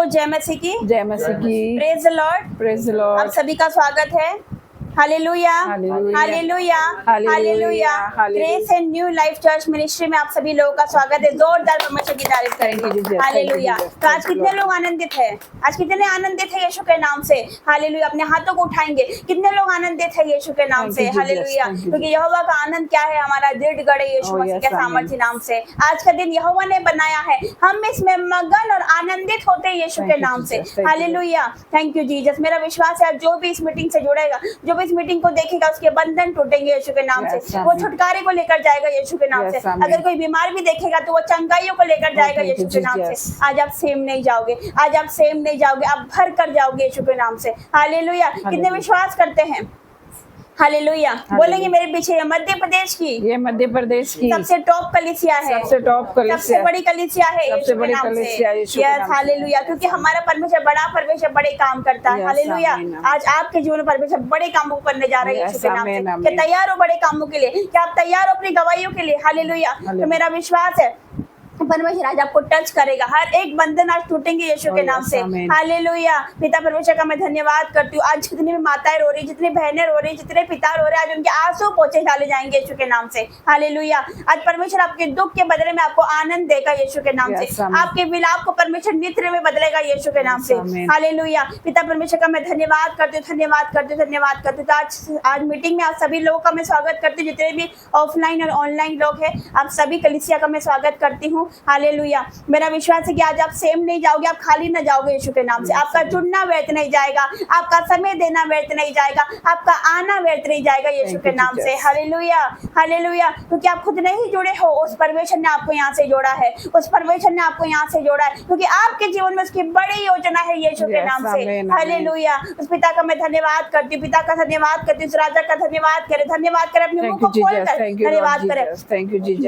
जय मसीह की। जय मसीह की। Praise the Lord. Praise the Lord. आप सभी का स्वागत है। Hallelujah hallelujah hallelujah. Grace and new life church ministry में आप सभी लोगों का स्वागत है। जोरदार परमेश्वर की तारीफ करेंगे। हालेलुया। तो आज कितने लोग आनंदित हैं? आज कितने आनंदित है यीशु के नाम से? हालेलुया। अपने हाथों को उठाएंगे। कितने लोग आनंदित है यीशु के नाम से? हालेलुया। क्योंकि यहोवा का आनंद क्या है? हमारा दृढ़ गढ़ यीशु मसीह के सामर्थ्य नाम से। आज का दिन यहोवा ने बनाया है, हम इसमें मगन और आनंदित होते हैं यीशु के नाम से। हालेलुया। Thank you Jesus. मेरा विश्वास है जो भी इस मीटिंग से जुड़ेगा, जो भी इस मीटिंग को देखेगा, उसके बंधन टूटेंगे यीशु के नाम से। वो छुटकारे को लेकर जाएगा यीशु के नाम से। अगर कोई बीमार भी देखेगा तो वो चंगाइयों को लेकर जाएगा यीशु के नाम से। आज आप सेम नहीं जाओगे, आज आप सेम नहीं जाओगे, आप भर कर जाओगे यीशु के नाम से। हालेलुया। कितने विश्वास करते हैं? हालेलुया। बोलेंगे मेरे पीछे ये मध्य प्रदेश की, ये मध्य प्रदेश की सबसे टॉप कलीसिया है, सबसे टॉप कलीसिया, सबसे बड़ी कलीसिया है सबसे बड़ी कलीसिया यीशु के नाम से। हालेलुया। क्योंकि हमारा परमेश्वर बड़ा परमेश्वर बड़े काम करता है। हालेलुया। आज आपके जीवन में परमेश्वर बड़े कामों को करने जा रहे हैं यीशु के नाम से। क्या तैयार हो बड़े कामों के लिए? क्या आप तैयार हो अपनी गवाहियों के लिए? हालेलुया। तो मेरा विश्वास है परमेश्वर आज आपको टच करेगा। हर एक बंधन आज टूटेंगे यीशु के नाम से। हालेलुया। पिता परमेश्वर का मैं धन्यवाद करती हूँ। आज जितनी भी माताएं रो रही, जितनी बहनें रो रही, जितने पिता रो रहे, आज उनके आंसू पोंछे डाले जाएंगे यीशु के नाम से। हालेलुया। आज परमेश्वर आपके दुख के बदले में आपको आनंद देगा यीशु के नाम से। आपके विलाप को परमेश्वर नृत्य में बदलेगा यीशु के नाम से। हालेलुया। पिता परमेश्वर का मैं धन्यवाद करती हूँ, धन्यवाद करती हूँ, धन्यवाद करती हूँ। आज मीटिंग में आप सभी लोगों का मैं स्वागत करती हूँ, जितने भी ऑफलाइन और ऑनलाइन लोग हैं, आप सभी कलीसिया का मैं स्वागत करती हूँ। हालेलुया। मेरा विश्वास है कि आज आप सेम नहीं जाओगे, आप खाली न जाओगे यीशु के नाम से। आपका जुड़ना व्यर्थ नहीं जाएगा, आपका समय देना व्यर्थ नहीं जाएगा, आपका आना व्यर्थ नहीं जाएगा यीशु के नाम से। Hallelujah hallelujah. क्योंकि आप खुद नहीं जुड़े हो, उस परमेश्वर ने आपको यहाँ से जोड़ा है, उस परमेश्वर ने आपको यहाँ से जोड़ा है, क्योंकि आपके जीवन में उसकी बड़ी योजना है यीशु के नाम से। हालेलुया। उस पिता का मैं धन्यवाद करती हूँ, पिता का धन्यवाद करती हूँ, उस राजा का धन्यवाद करे, धन्यवाद करे, अपने मुंह को खोलकर धन्यवाद करे।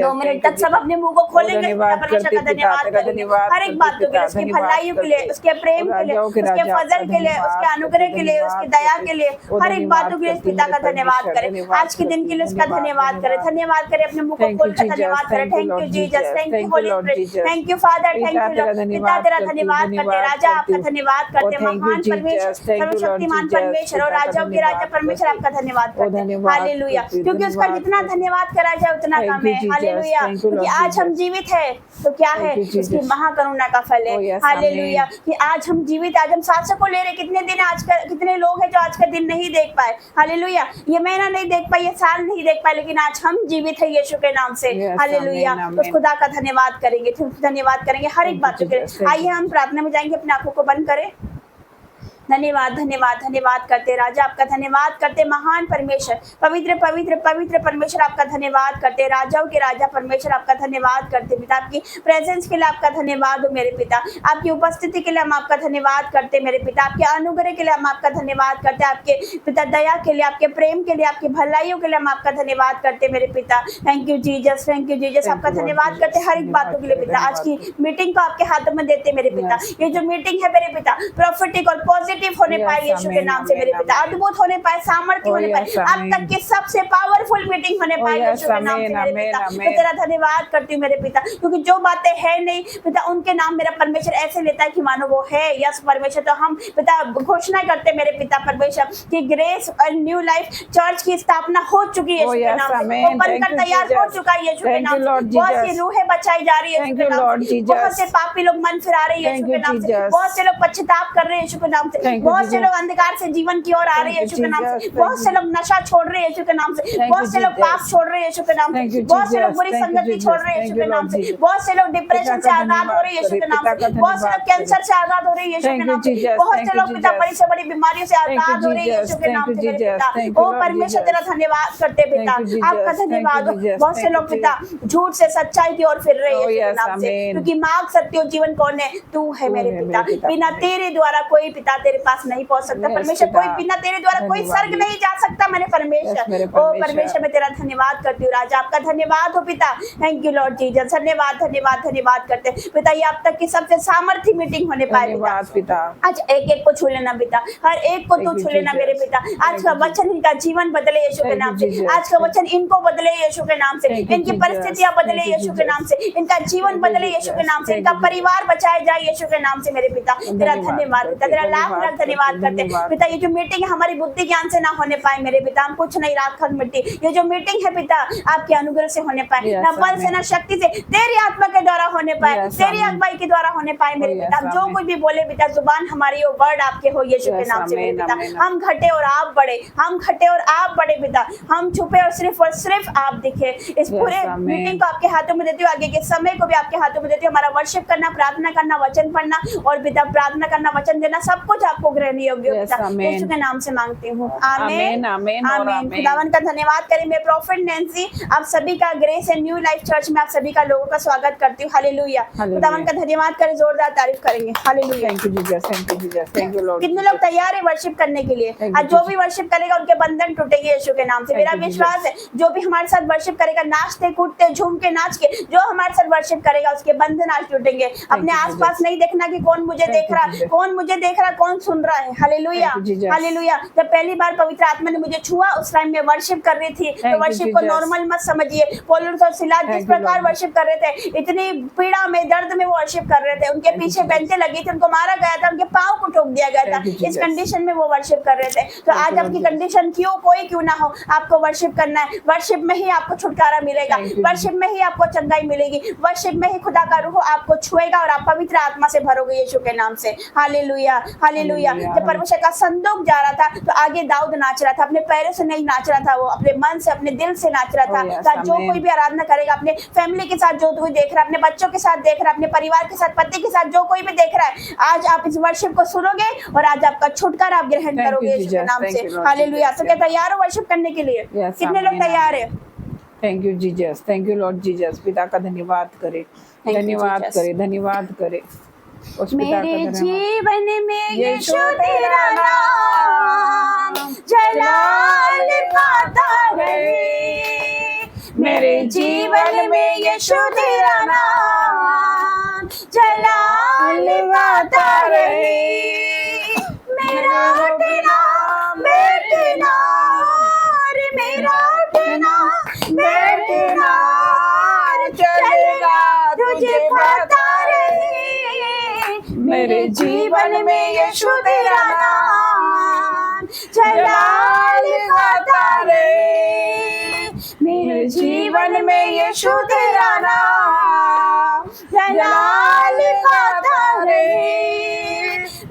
2 मिनट तक सब अपने मुंह को खोलेंगे, परमेश्वर का धन्यवाद करेंगे हर एक बात के लिए, उसकी भलाइयों के लिए, उसके प्रेम के लिए, उसके फजल के लिए, उसके अनुग्रह के लिए, उसकी दया के लिए, हर एक बातों के लिए पिता का धन्यवाद करें। आज के दिन के लिए उसका धन्यवाद करें, धन्यवाद करें, अपने मुंह को खोलकर धन्यवाद करें। Thank you Jesus, thank you Holi spirit, thank you father, thank you Lord. पिता तेरा धन्यवाद करते, राजा आपका धन्यवाद करते, महान परमेश्वर, सर्वशक्तिमान परमेश्वर और राजाओं के राजा परमेश्वर आपका धन्यवाद करते हैं। हालेलुया। क्योंकि उसका जितना धन्यवाद करा जाए उतना कम है। हालेलुया। क्योंकि आज हम जीवित है तो क्या है? उसकी महाकरुणा का फल है। हालेलुया। कि आज हम जीवित, आज हम सांसों को ले रहे। कितने दिन आज का, कितने लोग हैं जो आज का दिन नहीं देख पाए। हालेलुया। ये महीना नहीं देख पाए, ये साल नहीं देख पाए, लेकिन आज हम जीवित है यीशु के नाम से। हालेलुया। उस खुदा का धन्यवाद करेंगे, धन्यवाद करेंगे हर एक बात के लिए। आइए हम प्रार्थना में जाएंगे, अपने आंखों को बंद करें। धन्यवाद धन्यवाद धन्यवाद करते राजा, आपका धन्यवाद करते महान परमेश्वर, पवित्र पवित्र पवित्र परमेश्वर, आपका धन्यवाद करते राजाओं के राजा परमेश्वर, आपका धन्यवाद करते पिता। आपकी प्रेजेंस के लिए आपका धन्यवाद हो मेरे पिता, आपकी उपस्थिति के लिए हम आपका धन्यवाद करते मेरे पिता, आपके अनुग्रह के लिए हम आपका धन्यवाद करते, आपके पिता दया के लिए, आपके प्रेम के लिए, आपकी भलाइयों के लिए हम आपका धन्यवाद करते मेरे पिता। Thank you Jesus, thank you Jesus. आपका धन्यवाद करते हर एक बातों के लिए पिता। आज की मीटिंग को आपके हाथों में देते मेरे पिता। ये जो मीटिंग है मेरे पिता, प्रॉफिटिक और पॉजिटिव होने पाए यीशु के नाम से मेरे पिता, अद्भुत होने पाए, सामर्थ्य होने पाए, अब तक की सबसे पावरफुल मीटिंग होने पाए यीशु के नाम से मेरे पिता। मैं तेरा धन्यवाद करती हूँ मेरे पिता, क्योंकि जो बातें है नहीं पिता, उनके नाम मेरा परमेश्वर ऐसे लेता है कि मानो वो है। यस परमेश्वर। तो हम पिता घोषणा करते मेरे पिता परमेश्वर कि ग्रेस और न्यू लाइफ चर्च की स्थापना हो चुकी है यीशु के नाम से, वो बनकर तैयार हो चुका है यीशु के नाम से। बहुत सी रूहें बचाई जा रही है यीशु के नाम से, बहुत से पापी लोग मन फिरा रहे हैं यीशु के नाम से, बहुत से लोग पश्चाताप कर रहे हैं यीशु के नाम से, बहुत से लोग अंधकार से जीवन की ओर आ रहे हैं यीशु के नाम से, बहुत से लोग नशा छोड़ रहे हैं यीशु के नाम से, बहुत से लोग पाप छोड़ रहे हैं यीशु के नाम से, बहुत से लोग बुरी संगति छोड़ रहे हैं यीशु के नाम से, बहुत से लोग डिप्रेशन से आजाद हो रहे हैं यीशु के नाम से, बहुत से लोग कैंसर से आजाद हो रहे हैं यीशु के नाम से, बहुत से लोग पिता बड़ी से बड़ी बीमारियों से आजाद हो रहे हैं यीशु के नाम से मेरे पिता। ओ परमेश्वर तेरा धन्यवाद करते पिता, आपका धन्यवाद। बहुत से लोग पिता झूठ से सच्चाई की ओर फिर रहे हैं यीशु के नाम से, क्योंकि मार्ग सत्य और जीवन कौन है? तू है मेरे पिता। बिना तेरे द्वारा कोई पिता तेरे तेरे पास नहीं पहुंच सकता। Yes, परमेश्वर पिता। कोई बिना तेरे द्वारा कोई धन्यवाद स्वर्ग नहीं जा सकता मेरे Yes, मेरे परमेश्वर। ओ परमेश्वर। परमेश्वर मैं तेरा धन्यवाद करती हूँ राजा, आपका धन्यवाद हो पिता। थैंक यू लॉर्ड जीसस, धन्यवाद धन्यवाद धन्यवाद करते हैं पिता। ये अब तक की सबसे सामर्थ्य मीटिंग होने पाए पिता। धन्यवाद पिता। आज एक एक को छू लेना पिता, हर एक को Thank तू you, छू लेना मेरे Jesus. पिता। आज Thank का you, वचन इनका जीवन बदले यीशु के Thank you, नाम से। Jesus. आज का वचन इनको बदले यीशु के नाम से। Thank you, इनकी Jesus. परिस्थितियां बदले Thank you, यीशु के Jesus. नाम से। इनका जीवन Thank you, बदले यीशु के Jesus. नाम से। Thank इनका you, Jesus. परिवार बचाया जाए यीशु के नाम से मेरे पिता। तेरा धन्यवाद धन्यवाद पिता, करते, तेरा लाख धन्यवाद लाख धन्यवाद करते, करते धन्यवाद। पिता। ये जो मीटिंग हमारी बुद्धि ज्ञान से ना होने पाए मेरे पिता, हम कुछ नहीं रात खत मिट्टी। ये जो मीटिंग है पिता आपके अनुग्रह से होने पाए, Yes, ना बल से amen. ना शक्ति से, तेरी आत्मा के द्वारा होने पाए, Yes, तेरी amen. अगुवाई के द्वारा होने पाए मेरे Oh, yes, पिता। हम जो amen. कुछ भी बोले पिता, जुबान हमारी हो, वर्ड आपके हो यीशु के Yes, नाम से मेरे amen, पिता। amen. हम घटे और आप बढ़े, हम घटे और आप बढ़े पिता। हम छुपे और सिर्फ आप दिखे। इस Yes, पूरे amen. मीटिंग को आपके हाथों में देती हूँ, आगे के समय को भी आपके हाथों में देती हूँ। हमारा वर्शिप करना, प्रार्थना करना, वचन पढ़ना और पिता प्रार्थना करना, वचन देना, सब कुछ आपको ग्रहण योग्य हो Yes, पिता। amen. यीशु के नाम से मांगती हूँ, आमीन Amen, amen और आमीन। amen. खुदावन का धन्यवाद करें। मैं प्रॉफिट नैंसी आप सभी का grace and new life church में आप सभी का लोगों का स्वागत करती हूँ। हालेलुया। हालेलुया। खुदावन का धन्यवाद करें, जोरदार तारीफ करेंगे। Hallelujah. Thank you, Jesus. Thank you, Jesus. Thank you, Lord. कितने लोग तैयार है वर्शिप करने के लिए? Thank you, आज जो Jesus. भी वर्शिप करेगा उनके बंधन टूटेंगे यीशु के नाम से। Thank मेरा you, विश्वास है जो भी हमारे साथ वर्शिप करेगा, नाचते कूदते झूम के नाच के जो हमारे साथ वर्शिप करेगा उसके बंधन आज टूटेंगे। अपने you, आसपास Jesus. नहीं देखना कि कौन मुझे Thank देख you, रहा, Jesus. कौन मुझे देख रहा, कौन सुन रहा है। Hallelujah Thank you, Jesus. Hallelujah. जब पहली बार पवित्र आत्मा ने मुझे छुआ उस टाइम में वर्शिप कर रही थी, तो Thank you, वर्शिप को Jesus. नॉर्मल मत समझिए। पौलुस और सिलास जिस Thank you, प्रकार Lord. वर्शिप कर रहे थे, इतनी पीड़ा में, दर्द में वो वर्शिप कर रहे थे, उनके Thank you, पीछे Jesus. बेंते लगी थी, उनको मारा गया था, उनके पांव को ठोक दिया गया था। Thank you, इस Jesus. कंडीशन में वो वर्शिप कर रहे थे। तो Thank आज you, आपकी Lord कंडीशन कोई क्यों ना हो, आपको वर्शिप करना है। वर्शिप में ही आपको छुटकारा मिलेगा, Thank you, वर्शिप में ही आपको चंगाई मिलेगी, वर्शिप में ही खुदा का रूह आपको छुएगा और आप पवित्र आत्मा से भरोगे यीशु के नाम से। Hallelujah hallelujah. हालेलुया। जब परमेश्वर का संदूक जा रहा था तो आगे दाऊद नाच रहा था, अपने पैरों से नहीं नाच रहा था, वो अपने मन से, अपने दिल से नाच रहा था। Oh, yes, तो आज जो amen. कोई भी आराधना करेगा, अपने फैमिली के साथ जो कोई देख रहा है, अपने बच्चों के साथ देख रहा है, अपने परिवार के साथ, पति के साथ जो कोई भी देख रहा है, आज आप इस वर्शिप को सुनोगे और आज आपका छुटकारा आप ग्रहण Thank you, करोगे यीशु के Jesus. नाम Thank से। you, Lord hallelujah. Jesus. तो क्या तैयार हो वर्शिप करने के लिए? Yes, कितने लोग amen. तैयार है? Thank you, Jesus. Thank you, Lord Jesus. पिता का धन्यवाद करे, Thank you, धन्यवाद Jesus. करे, धन्यवाद करे उस पिता का मेरे धन्यवाद। जीवन में यीशु यीशु तेरा नाम जलाल पाता रहे। मेरे जीवन में यीशु तेरा नाम जलाल पाता रहे। मेरा उठना बैठना रे, मेरा उठना बैठना चलेगा तुझे पता रहे। मेरे जीवन में यीशु तेरा नाम जलाल पाता रहे। मेरे जीवन में यीशु तेरा नाम जलाल पाता रहे।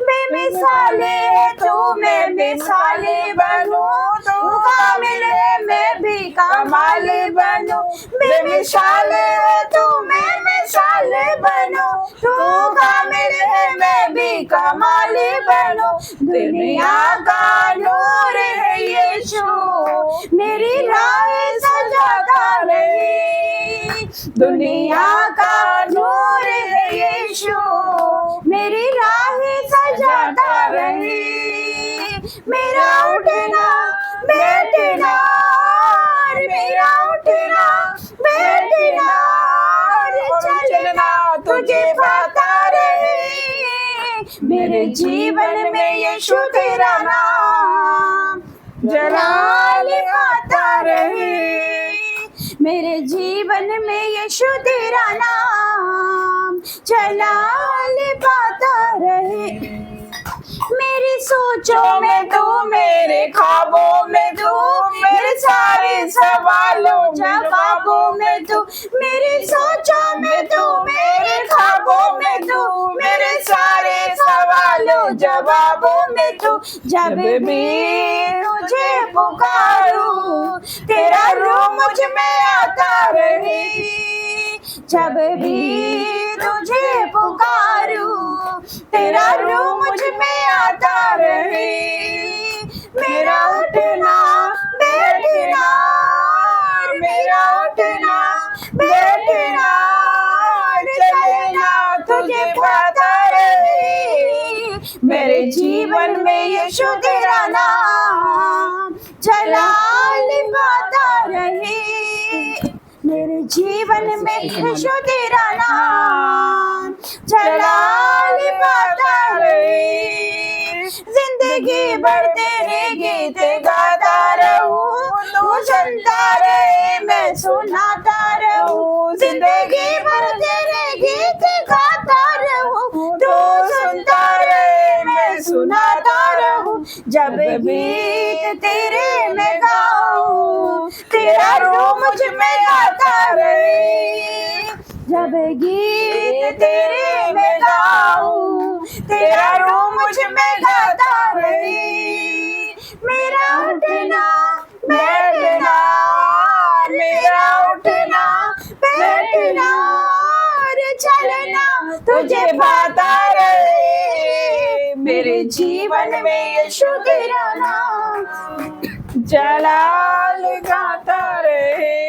बेमिसाले तू, मैं मिसाले बनूं, तू कामिल है मैं भी कमाल बनूं। बेमिसाले तू, मैं मिसाल बनूं, तू कामिल है मैं भी कमाल बनूं। दुनिया का नूर है यीशु, मेरी राह सजाता रहे। दुनिया का नूर है यीशु, मेरी राह सजाता रहे। मेरा उठना बैठना रे, मेरा उठना बैठना रे, चलना तुझे पता रहे। मेरे जीवन में यीशु तेरा नाम जलाल पाता रहे। मेरे जीवन में यीशु तेरा नाम जलाल पाता रहे। मेरी सोचों में तू, मेरे ख्वाबों में तू, मेरे सारे सवालों जवाबों में तू। मेरी सोचों में तू, मेरे ख्वाबों में तू, मेरे सारे सवालों जवाबों में तू। जब भी तुझे पुकारूं, तेरा रूह मुझ में आता रहे। जब भी तुझे पुकारूं, तेरा रूह मुझ में आता रहे। मेरा उठना बैठना, मेरा उठना बैठना चलना तुझे पता रहे। मेरे जीवन में यीशु तेरा नाम जलाल पाता रहे। मेरे जीवन में यीशु तेरा नाम जलाल पाता रहे। जिंदगी भर तेरे गीत गाता रहूं, तू सुनता रहे मैं सुनाता रहूं। जिंदगी भर तेरे गीत गाता रहूं, तू सुनता रहे मैं सुनाता रहूं। जब गीत तेरे में गाऊं, तेरा रूह मुझ में गाता रहे। जब गीत तेरे में गाऊं, तेरा रूह मुझ में गाता रहे। मेरा उठना बैठना, मेरा उठना बैठना और चलना तुझे भाता रहे। मेरे जीवन में यीशु तेरा नाम जलाल गाता रहे।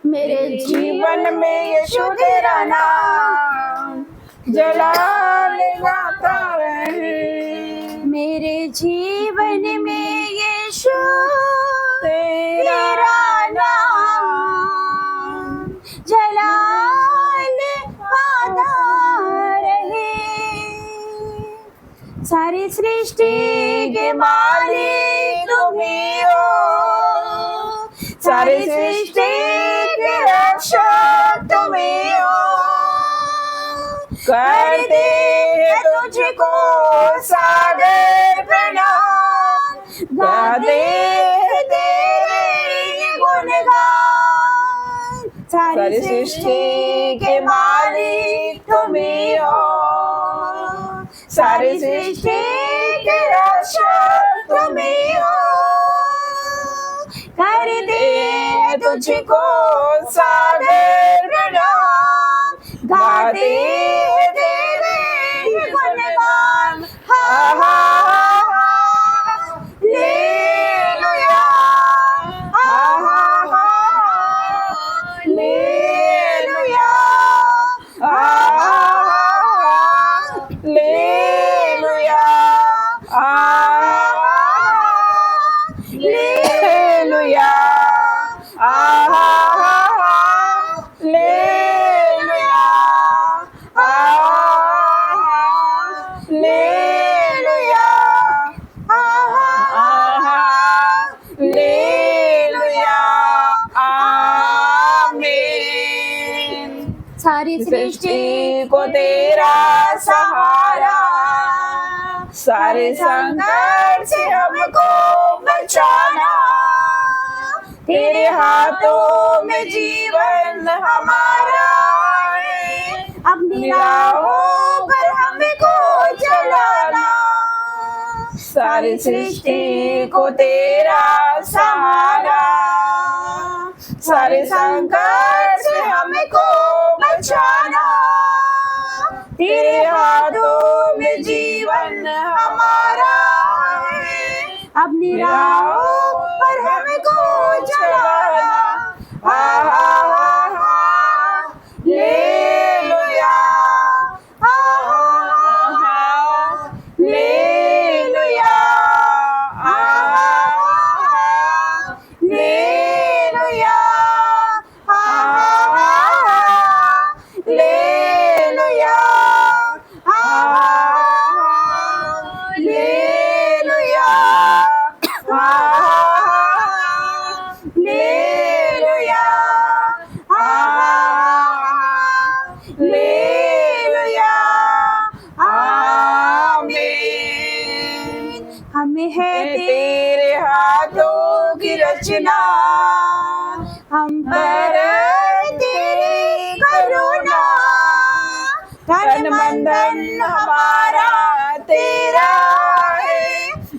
मेरे जीवन में यीशु तेरा नाम जलाल गाता रहे। मेरे जीवन में यीशु तेरा नाम जलाल पाता रहे। सारी सृष्टि के मालिक तुम ही हो, सारी सृष्टि के रक्षक तुम ही हो। करते हैं तुझको सादर प्रणाम, गाते हैं तेरे गुणगान। सारी सृष्टि के मालिक तुम ही हो, सारी सृष्टि के रक्षक तुम ही हो। करते हैं तुझको सादर प्रणाम, गाते हैं तेरे गुणगान। हा हा हालेलुया, हा हा हालेलुया, हा hallelujah, hallelujah, hallelujah, hallelujah, hallelujah, आमीन। सारी सृष्टि को तेरा सहारा, सारे संकट से हमको बचाना। तेरे हाथों में जीवन हमारा है, अपनी राहों पर हमको चलाना। सारी सृष्टि को तेरा सहारा, सारे संकट से हमको बचाना। तेरे हाथों में जीवन हमारा है, अपनी राहों पर हमको चलाना। Hallelujah, hallelujah, hallelujah, hallelujah, hallelujah, hallelujah, hallelujah, आमीन। हमें है तेरे हाथों की रचना, हम पर तेरी करुणा। तन मन धन हमारा तेरा है,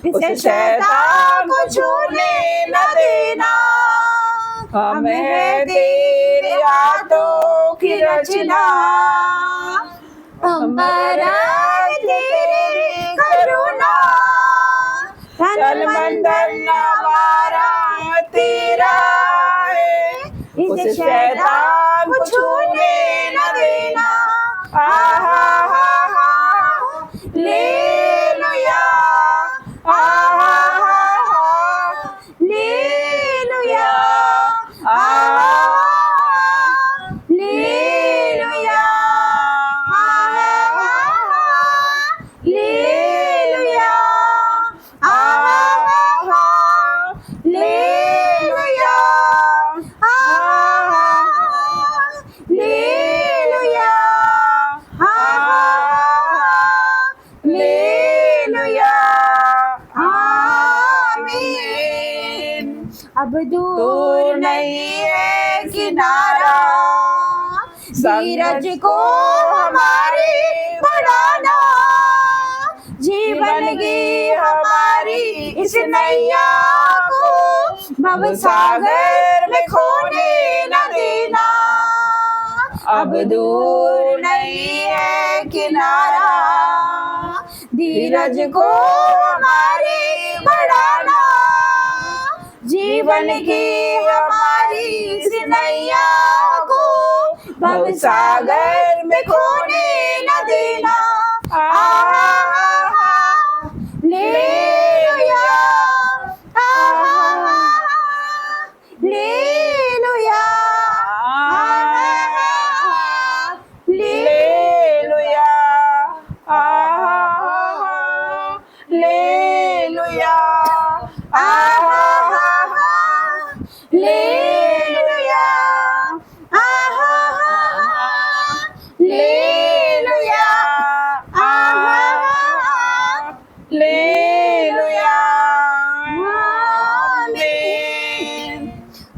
इसे शैतान को छूने न देना। हमें है तेरे हाथों की रचना, हम पर तेरी करुणा। तन मन धन हमारा तेरा है, उसे शैतान को छूने न देना। ले हालेलुया आमीन। अब दूर दूर नहीं है किनारा, धीरज को हमारे बढ़ाना, जीवन की हमारी इस नैया को भव सागर में खोने न देना। अब दूर नहीं है किनारा, धीरज को हमारे बढ़ाना, जीवन की हमारी इस नैया को भव सागर में खोने न देना। लेलुया लेलुया लेलुया लेलुया लेलुया लेलुया लेलुया आमीन।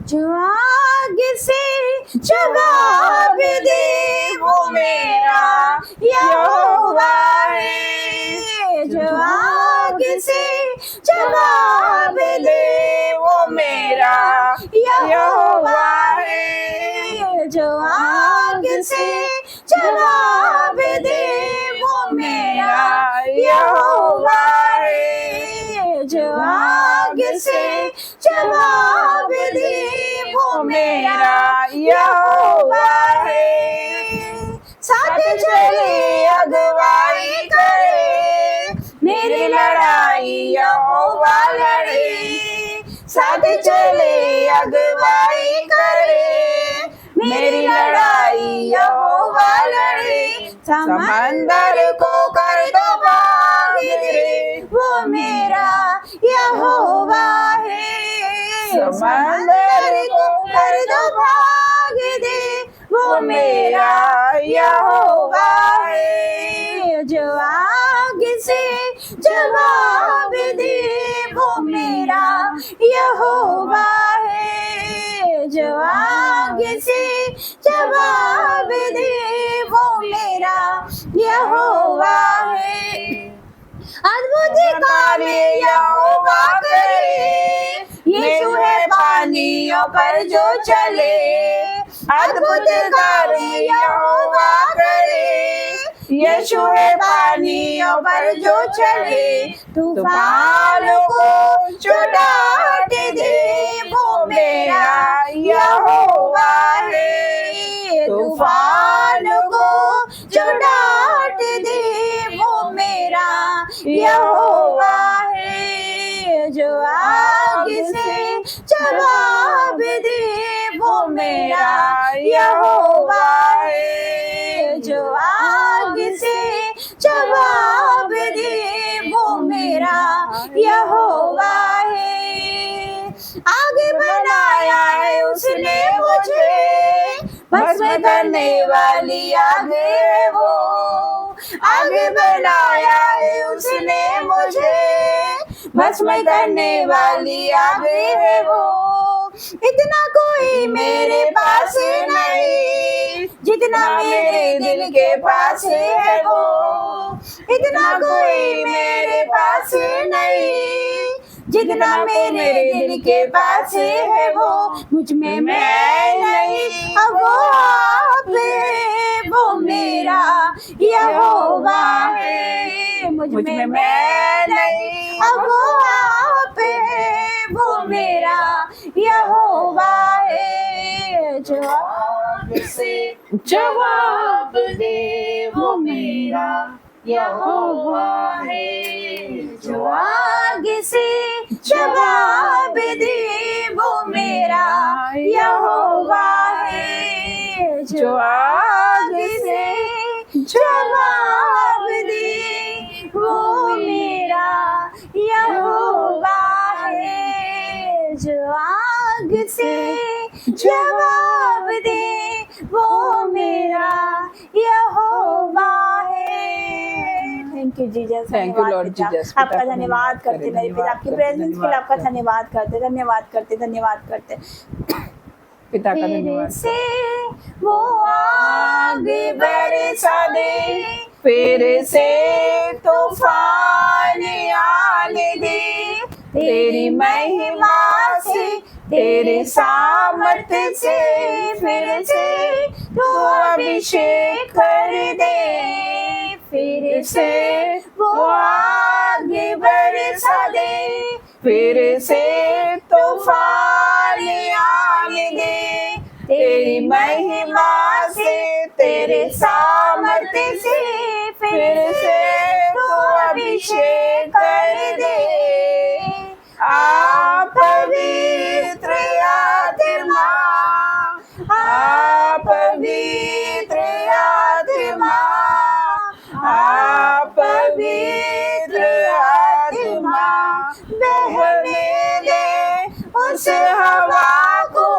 जो आगे से जवाब दे वो मेरा यहोवा है। जो आगे से जवाब दे वो मेरा यहोवा है। जो आगे से जवाब दे वो मेरा यहोवा है। जो आगे से जवाब दे वो मेरा यहोवा है। साथ चले अगुवाई करे, मेरी लड़ाई यहोवा लड़े। साथ चले अगुवाई करे, मेरी लड़ाई यहोवा लड़े। समंदर को कर दो भागीरे, वो मेरा यहोवा है। समंदर को कर दो भाग दे, वो मेरा यहोवा है। जो आगे से जवाब दे वो मेरा यहोवा है। जो आगे से जवाब दे वो मेरा यहोवा है। अद्भुत कार्य यहोवा करे, यीशु है पानियों पर जो चले। अद्भुत कार्य यहोवा करे, यीशु है पानियों पर जो चले। तूफानों को जो डांट दे वो मेरा यहोवा है। तूफानों को जो डांट दे वो मेरा यहोवा है। जो आगे से जवाब दे वो मेरा यहोवा है। जो आगे से जवाब दे वो मेरा यहोवा है। आगे बनाया है उसने मुझे, भस्म करने वाली आगे है वो। आगे बनाया है उसने मुझे, भस्म करने वाली आगे है वो। इतना कोई मेरे पास नहीं जितना मेरे दिल के पास है वो। इतना कोई मेरे पास नहीं जितना मेरे दिल के पास है वो। मुझ में मैं नहीं अब वो आप है, वो मेरा यहोवा है। मुझ में मैं नहीं अब वो आप है, वो मेरा यहोवा है। जवाब से जवाब दे वो मेरा यहोवा है। जो आगे से जवाब दे वो मेरा यहोवा है। जो आगे से जवाब दे वो मेरा यहोवा है। जो आगे से जवाब दे वो मेरा यहोवा है। Thank thank you Jesus, Thank you, Lord Jesus. आपका पिता का धन्यवाद करते मेरे पिता, आपकी प्रेजेंस के लिए आपका धन्यवाद करते, धन्यवाद करते, धन्यवाद करते। पिता का तेरे धन्यवाद से वो आग बरसा दे, फिर से तूफान आने दे, तेरी महिमा से तेरे सामर्थ्य से फिर से तू अभिषेक कर दे, फिर से वो आग बरसा दे, फिर से तूफान आने दे, तेरी महिमा से तेरे सामर्थ्य से फिर से तू अभिषेक कर दे। आ पवित्र आत्मा, आ पवित्र आत्मा, आ पवित्र आत्मा, बहने दे उस हवा को,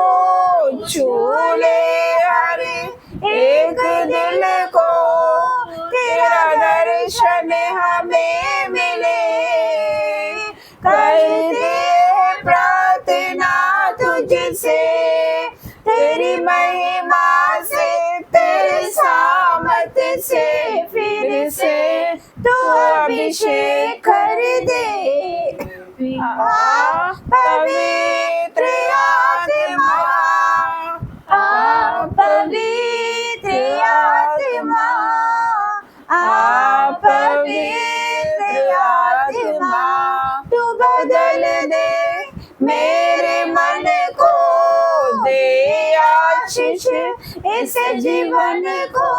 छू ले हर एक दिल को, तेरा दर्शन हमें मिले, करते प्रार्थना तुझसे, तेरी महिमा से तेरे सामर्थ्य से फिर से तू अभिषेक कर दे। आ पवित्र आत्मा, आ पवित्र आत्मा, आ पवित्र आत्मा, तू बदल दे मेरे मन को, दे आशीष इस जीवन को,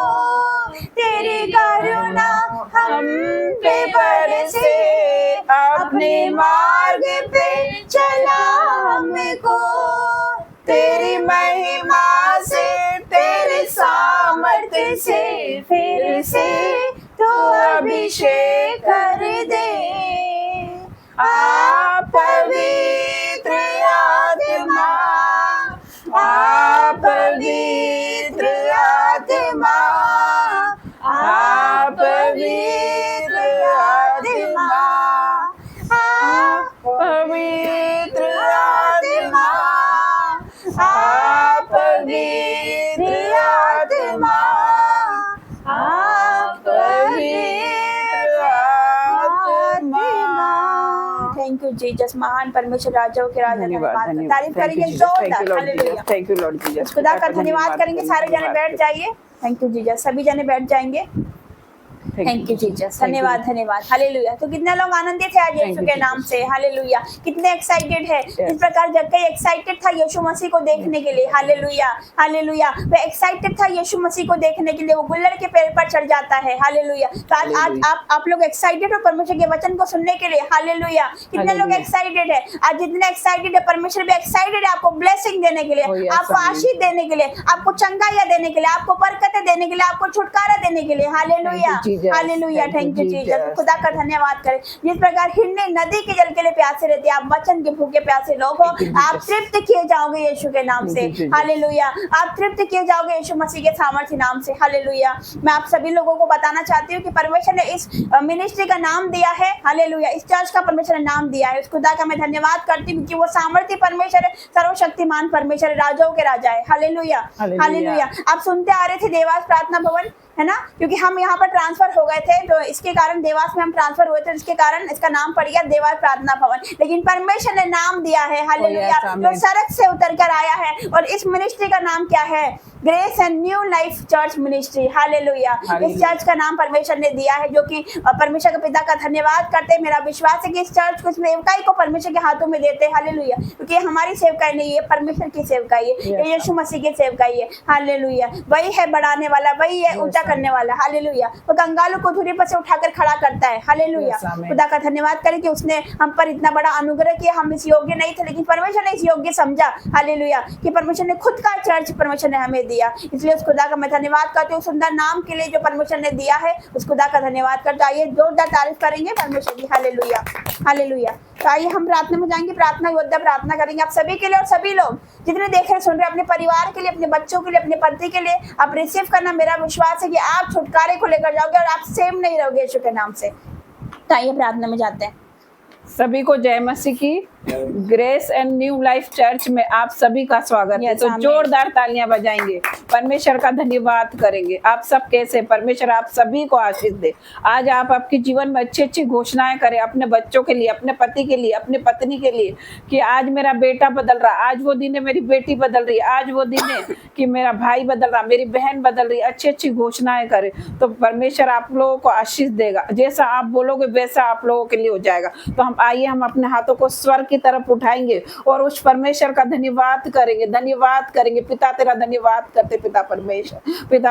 तेरी करुणा हम पे बरसे, अपने मार्ग पे चला हमको, तेरी महिमा से तेरे सामर्थ्य से फिर से तू अभिषेक कर दे। आ पवित्र आत्मा, आ पवित्र आत्मा, आ पवित्र आत्मा, आ पवित्र आत्मा, आ पवित्र आत्मा, आ पवित्र आत्मा। थैंक यू जीसस, महान परमेश्वर, राजाओं के राजा, धन्यवाद। तारीफ करेंगे जोरदार, hallelujah. Thank you Lord Jesus, खुदा का धन्यवाद करेंगे। सारे जने बैठ जाइए। थैंक यू जीसस, सभी जने बैठ जाएंगे। थैंक यू जीसस, धन्यवाद धन्यवाद, हालेलुया। तो कितने लोग आनंदित है आज यीशु के नाम से, हालेलुया। कितने एक्साइटेड है, इस प्रकार जक्कई एक्साइटेड था यीशु मसीह को देखने के लिए, हालेलुया हालेलुया। वह एक्साइटेड था यीशु मसीह को देखने के लिए, वो गुल्लड़ के पेड़ पर चढ़ जाता है, हालेलुया। तो आज आप लोग एक्साइटेड हो परमेश्वर के वचन को सुनने के लिए, हालेलुया। कितने लोग एक्साइटेड है? आज जितने एक्साइटेड है, परमेश्वर भी एक्साइटेड है आपको ब्लेसिंग देने के लिए, आपको आशीष देने के लिए, आपको चंगाइयां देने के लिए, आपको बरकतें देने के लिए, आपको छुटकारा देने के लिए, hallelujah hallelujah. Thank you Jesus, खुदा का धन्यवाद करें। जिस प्रकार हिरने नदी के जल के लिए प्यासे रहते हैं, आप वचन के भूखे प्यासे लोग हो, आप तृप्त किए जाओगे यीशु के नाम से, हालेलुया। आप तृप्त किए जाओगे यीशु मसीह के सामर्थ्य नाम से, हालेलुया। मैं आप सभी लोगों को बताना चाहती हूँ कि परमेश्वर ने इस मिनिस्ट्री का नाम दिया है, हालेलुया। इस चर्च का परमेश्वर ने नाम दिया है। उस खुदा का मैं धन्यवाद करती हूँ कि वो सामर्थ्य परमेश्वर है, सर्वशक्तिमान परमेश्वर है, राजाओं के राजा है, हालेलुया हालेलुया। आप सुनते आ रहे थे देवास प्रार्थना भवन, है ना, क्योंकि हम यहाँ पर ट्रांसफर हो गए थे, तो इसके कारण देवास में हम ट्रांसफर हुए थे, इसके कारण इसका नाम पड़ गया देवास प्रार्थना भवन। लेकिन परमेश्वर ने नाम दिया है, हालेलुया, जो सड़क से उतर कर आया है। और इस मिनिस्ट्री का नाम क्या है? Grace and new life church ministry, hallelujah. इस चर्च का नाम परमेश्वर ने दिया है, जो कि परमेश्वर के पिता का धन्यवाद करते हैं। मेरा विश्वास है कि इस चर्च को, इस सेवकाई को परमेश्वर के हाथों में देते हैं, हालेलुया। क्योंकि हमारी सेवकाई नहीं है, परमेश्वर की सेवकाई है, ये यीशु मसीह की सेवकाई है, हालेलुया। वही है बढ़ाने वाला, वही है ऊंचा करने वाला, हालेलुया। वो कंगालों को धुरी पर से उठाकर खड़ा करता है, हालेलुया। खुदा का धन्यवाद करें कि उसने हम पर इतना बड़ा अनुग्रह किया। हम इस योग्य नहीं थे, लेकिन परमेश्वर ने इस योग्य समझा, हालेलुया, कि परमेश्वर ने खुद का चर्च परमेश्वर ने हमें दिया। इसलिए उस खुदा का मैं धन्यवाद करती हूँ, सुंदर नाम के लिए जो परमेश्वर ने दिया है, उस खुदा का धन्यवाद करते। आइए जोरदार तारीफ करेंगे परमेश्वर की, हालेलुया हालेलुया। तो आइए हम प्रार्थना में जाएंगे, प्रार्थना योद्धा प्रार्थना करेंगे आप सभी के लिए। और सभी लोग जितने देख रहे सुन रहे, अपने परिवार के लिए, अपने बच्चों के लिए, अपने पति के लिए आप रिसीव करना। मेरा विश्वास है कि आप छुटकारे को लेकर जाओगे और आप सेम नहीं रहोगे यीशु के नाम से। तो आइए प्रार्थना में जाते हैं। सभी को जय मसीह की। Grace and new life church में आप सभी का स्वागत है। Yes, तो आमीन। जोरदार तालियां बजाएंगे, परमेश्वर का धन्यवाद करेंगे। आप सब कैसे? परमेश्वर आप सभी को आशीष दे। आज आप आपके जीवन में अच्छी अच्छी घोषणाएं करें अपने बच्चों के लिए, अपने पति के लिए, अपनी पत्नी के लिए, कि आज मेरा बेटा बदल रहा, आज वो दिन है मेरी बेटी बदल रही, आज वो दिन है कि मेरा भाई बदल रहा, मेरी बहन बदल रही। अच्छी अच्छी घोषणाएं करें तो परमेश्वर आप लोगों को आशीष देगा। जैसा आप बोलोगे वैसा आप लोगों के लिए हो जाएगा। तो हम अपने हाथों को स्वर्ग की तरफ उठाएंगे और उस परमेश्वर का धन्यवाद करेंगे, धन्यवाद करेंगे। पिता तेरा धन्यवाद करते, पिता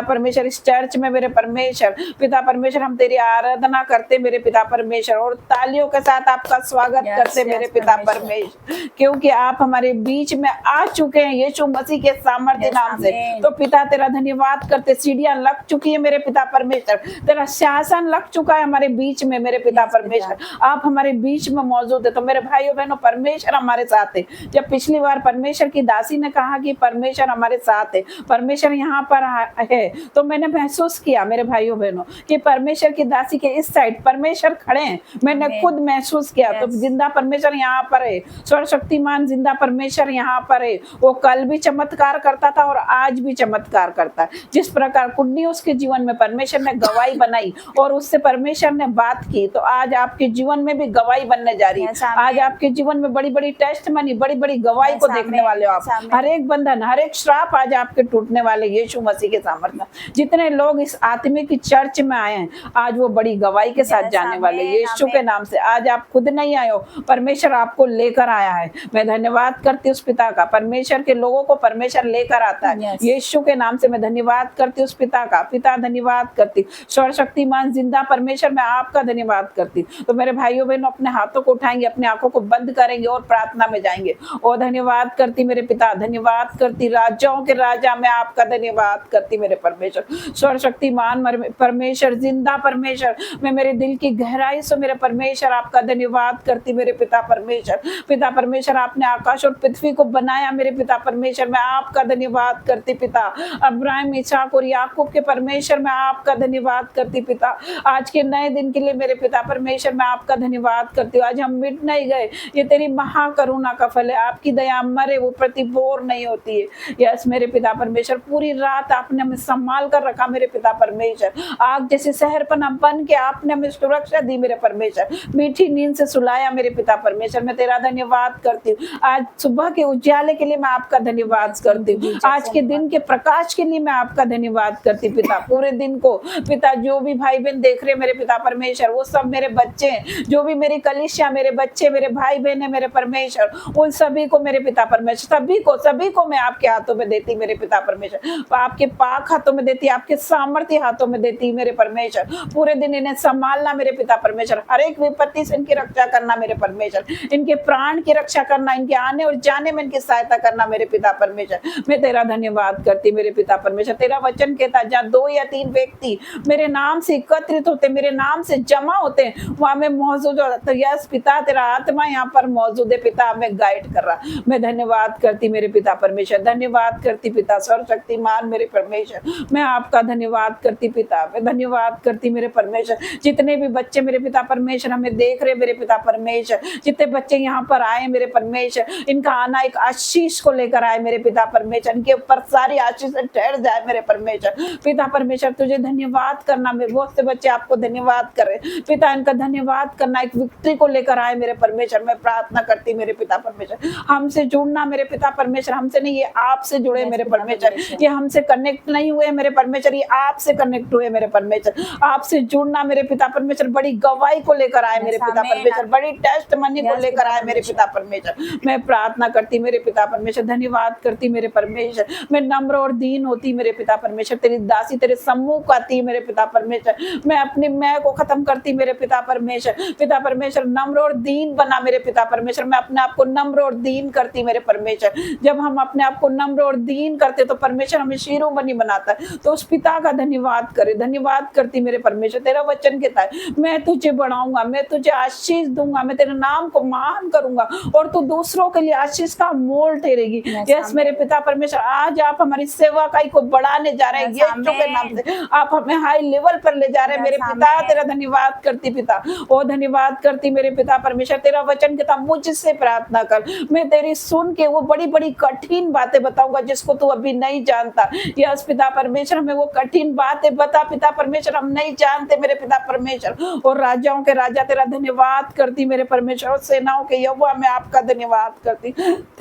परमेश्वर इस चर्च में मेरे परमेश्वर, पिता परमेश्वर हम तेरी आराधना करते मेरे पिता परमेश्वर, और तालियों के साथ आपका स्वागत करते मेरे पिता परमेश्वर, क्योंकि आप हमारे बीच में आ चुके हैं यीशु मसीह के सामर्थ्य नाम से। तो पिता तेरा धन्यवाद करते। सीढ़ियां लग चुकी है मेरे पिता परमेश्वर, तेरा शासन लग चुका है हमारे बीच में मेरे पिता परमेश्वर। आप हमारे बीच में मौजूद है। तो मेरे भाइयों बहनों, परमेश्वर हमारे साथ है। जब पिछली बार परमेश्वर की दासी ने कहा कि परमेश्वर हमारे साथ है, परमेश्वर यहाँ पर है, तो मैंने महसूस किया मेरे भाइयों बहनों कि परमेश्वर की दासी के इस साइड परमेश्वर खड़े हैं। मैंने खुद महसूस किया। तो जिंदा परमेश्वर यहाँ पर है, सर्वशक्तिमान जिंदा परमेश्वर यहाँ पर है। वो कल भी चमत्कार करता था और आज भी चमत्कार करता है। जिस प्रकार कुर्नेलियुस के जीवन में परमेश्वर ने गवाही बनाई और उससे परमेश्वर ने बात की, तो आज आपके जीवन में भी गवाही बनने जा रही है। आज आपके जीवन में बड़ी बड़ी टेस्टमनी, बड़ी बड़ी गवाही को देखने वाले हो आप। हर एक बंधन, हर एक श्राप आज आपके टूटने वाले यीशु मसीह के सामर्थ्य। जितने लोग इस आत्मिक चर्च में आए हैं, आज वो बड़ी गवाही के साथ जाने वाले यीशु के नाम से। आज आप खुद नहीं आए हो, परमेश्वर आपको लेकर आया है। मैं धन्यवाद करती हूँ उस पिता का। परमेश्वर के लोगों को परमेश्वर लेकर आता है यीशु के नाम से। मैं धन्यवाद करती हूँ उस पिता का। पिता धन्यवाद करती, सर्वशक्तिमान जिंदा परमेश्वर मैं आपका धन्यवाद करती। तो मेरे भाइयों बहनों, अपने हाथों को उठाएंगे, अपने आंखों को बंद करेंगे और प्रार्थना में जाएंगे। और धन्यवाद करती मेरे पिता, धन्यवाद करती राजाओं के राजा मैं आपका धन्यवाद करती मेरे परमेश्वर, सर्वशक्तिमान परमेश्वर, जिंदा परमेश्वर। मैं मेरे दिल की गहराई से मेरे परमेश्वर आपका धन्यवाद करती मेरे पिता परमेश्वर। पिता परमेश्वर, आपने आकाश और पृथ्वी को बनाया मेरे पिता परमेश्वर, मैं आपका धन्यवाद करती पिता। अब्राहम, इसहाक और याकूब के परमेश्वर मैं आपका धन्यवाद करती पिता। आज के नए दिन के लिए मेरे पिता परमेश्वर मैं आपका धन्यवाद करती हूँ। आज हम मिट नहीं गए, ये तेरी महाकरुणा का फल है। आपकी दया मरे वो प्रतिबोर नहीं होती है। यस मेरे पिता परमेश्वर, पूरी रात आपने हमें संभाल कर रखा मेरे पिता परमेश्वर। आग जैसे शहरपना बन के आपने हमें सुरक्षा दी मेरे परमेश्वर। मीठी नींद से सुलाया मेरे पिता परमेश्वर, मैं तेरा धन्यवाद करती हूँ। आज सुबह के उजाले के लिए मैं आपका धन्यवाद करती हूँ। आज के दिन के प्रकाश के लिए मैं आपका धन्यवाद करती पिता। पूरे दिन को पिता, जो भी भाई बहन देख रहे मेरे पिता परमेश्वर, वो सब मेरे बच्चे हैं, जो भी मेरी कलीसिया, मेरे बच्चे, मेरे भाई बहन है मेरे परमेश्वर, उन सभी को मेरे पिता परमेश्वर, सभी को मैं आपके हाथों में देती मेरे पिता परमेश्वर। आपके पाक हाथों में देती, आपके सामर्थ्य हाथों में देती मेरे परमेश्वर। पूरे दिन इन्हें संभालना मेरे पिता परमेश्वर, हर एक विपत्ति से इनकी रक्षा करना मेरे परमेश्वर, इनके प्राण की रक्षा करना, इनके आने और जाने में इनकी सहायता करना मेरे पिता परमेश्वर। मैं तेरा धन्यवाद करती मेरे पिता परमेश्वर। तेरा वचन कहता, जहाँ 2 या 3 व्यक्ति मेरे नाम से एकत्रित होते, मेरे नाम से जमा होते हैं, वहां में मौजूद हो। तो यस पिता, तेरा आत्मा यहाँ पर मौजूद है पिता, हमें गाइड कर रहा। मैं धन्यवाद करती मेरे पिता परमेश्वर, धन्यवाद करती पिता सर्वशक्तिमान मेरे परमेश्वर। मैं आपका धन्यवाद करती पिता, मैं धन्यवाद करती मेरे परमेश्वर। जितने भी बच्चे मेरे पिता परमेश्वर हमें देख रहे मेरे पिता परमेश्वर, जितने बच्चे यहाँ पर आए मेरे परमेश्वर, इनका आना एक आशीष को लेकर आए मेरे पिता परमेश्वर। इनके ऊपर सारी आशीष ठहर जाए मेरे परमेश्वर। पिता परमेश्वर, तुझे धन्यवाद करना। मेरे बहुत से बच्चे आपको धन्यवाद कर रहे पिता, इनका धन्यवाद करना, एक विक्ट्री को लेकर आए मेरे परमेश्वर। मैं प्रार्थना करती मेरे पिता परमेश्वर, हमसे जुड़ना मेरे पिता परमेश्वर, हमसे नहीं, ये आपसे जुड़े मेरे परमेश्वर। ये हमसे कनेक्ट नहीं हुए मेरे परमेश्वर, ये आपसे कनेक्ट हुए मेरे परमेश्वर। आपसे जुड़ना मेरे पिता परमेश्वर, बड़ी गवाही को लेकर आए मेरे पिता परमेश्वर, बड़ी टेस्ट मनी को लेकर आए मेरे पिता परमेश्वर। मैं प्रार्थना करती मेरे पिता परमेश्वर, धन्यवाद करती मेरे परमेश्वर। मैं नम्र और दीन होती मेरे पिता परमेश्वर, तेरी दासी तेरे सम्मुख आती मेरे पिता परमेश्वर। मैं अपनी मैं को खत्म करती मेरे पिता परमेश्वर। पिता परमेश्वर, नम्र और दीन बना मेरे पिता परमेश्वर मैं अपने आप को नम्र और दीन करती मेरे परमेश्वर। जब हम अपने आप को नम्र और दीन करते तो परमेश्वर हमें शिरोमणि बनाता है। तो उस पिता का धन्यवाद करे, धन्यवाद करती मेरे परमेश्वर। तेरा वचन कहता है मैं तुझे बढ़ाऊंगा, मैं तुझे आशीष दूंगा, मैं तेरे नाम को महान करूंगा और तू दूसरों के लिए आशीष का मोल ठहरेगी। यस मेरे पिता परमेश्वर, आज आप हमारी सेवाकाई को बढ़ाने जा रहे हैं यीशु के नाम से। आप हमें हाई लेवल पर ले जा रहे हैं मेरे पिता। तेरा धन्यवाद करती पिता, ओ धन्यवाद करती मेरे पिता परमेश्वर। तेरा वचन कहता मुझसे प्रार्थना कर, मैं तेरी सुन के वो बड़ी बड़ी कठिन बातें बताऊंगा जिसको तू अभी नहीं जानता। यस पिता परमेश्वर, हमें वो कठिन बातें बता पिता परमेश्वर, हम नहीं जानते मेरे पिता परमेश्वर। और राजाओं के राजा तेरा धन्यवाद करती मेरे परमेश्वर, और सेनाओं के यहोवा मैं आपका धन्यवाद करती।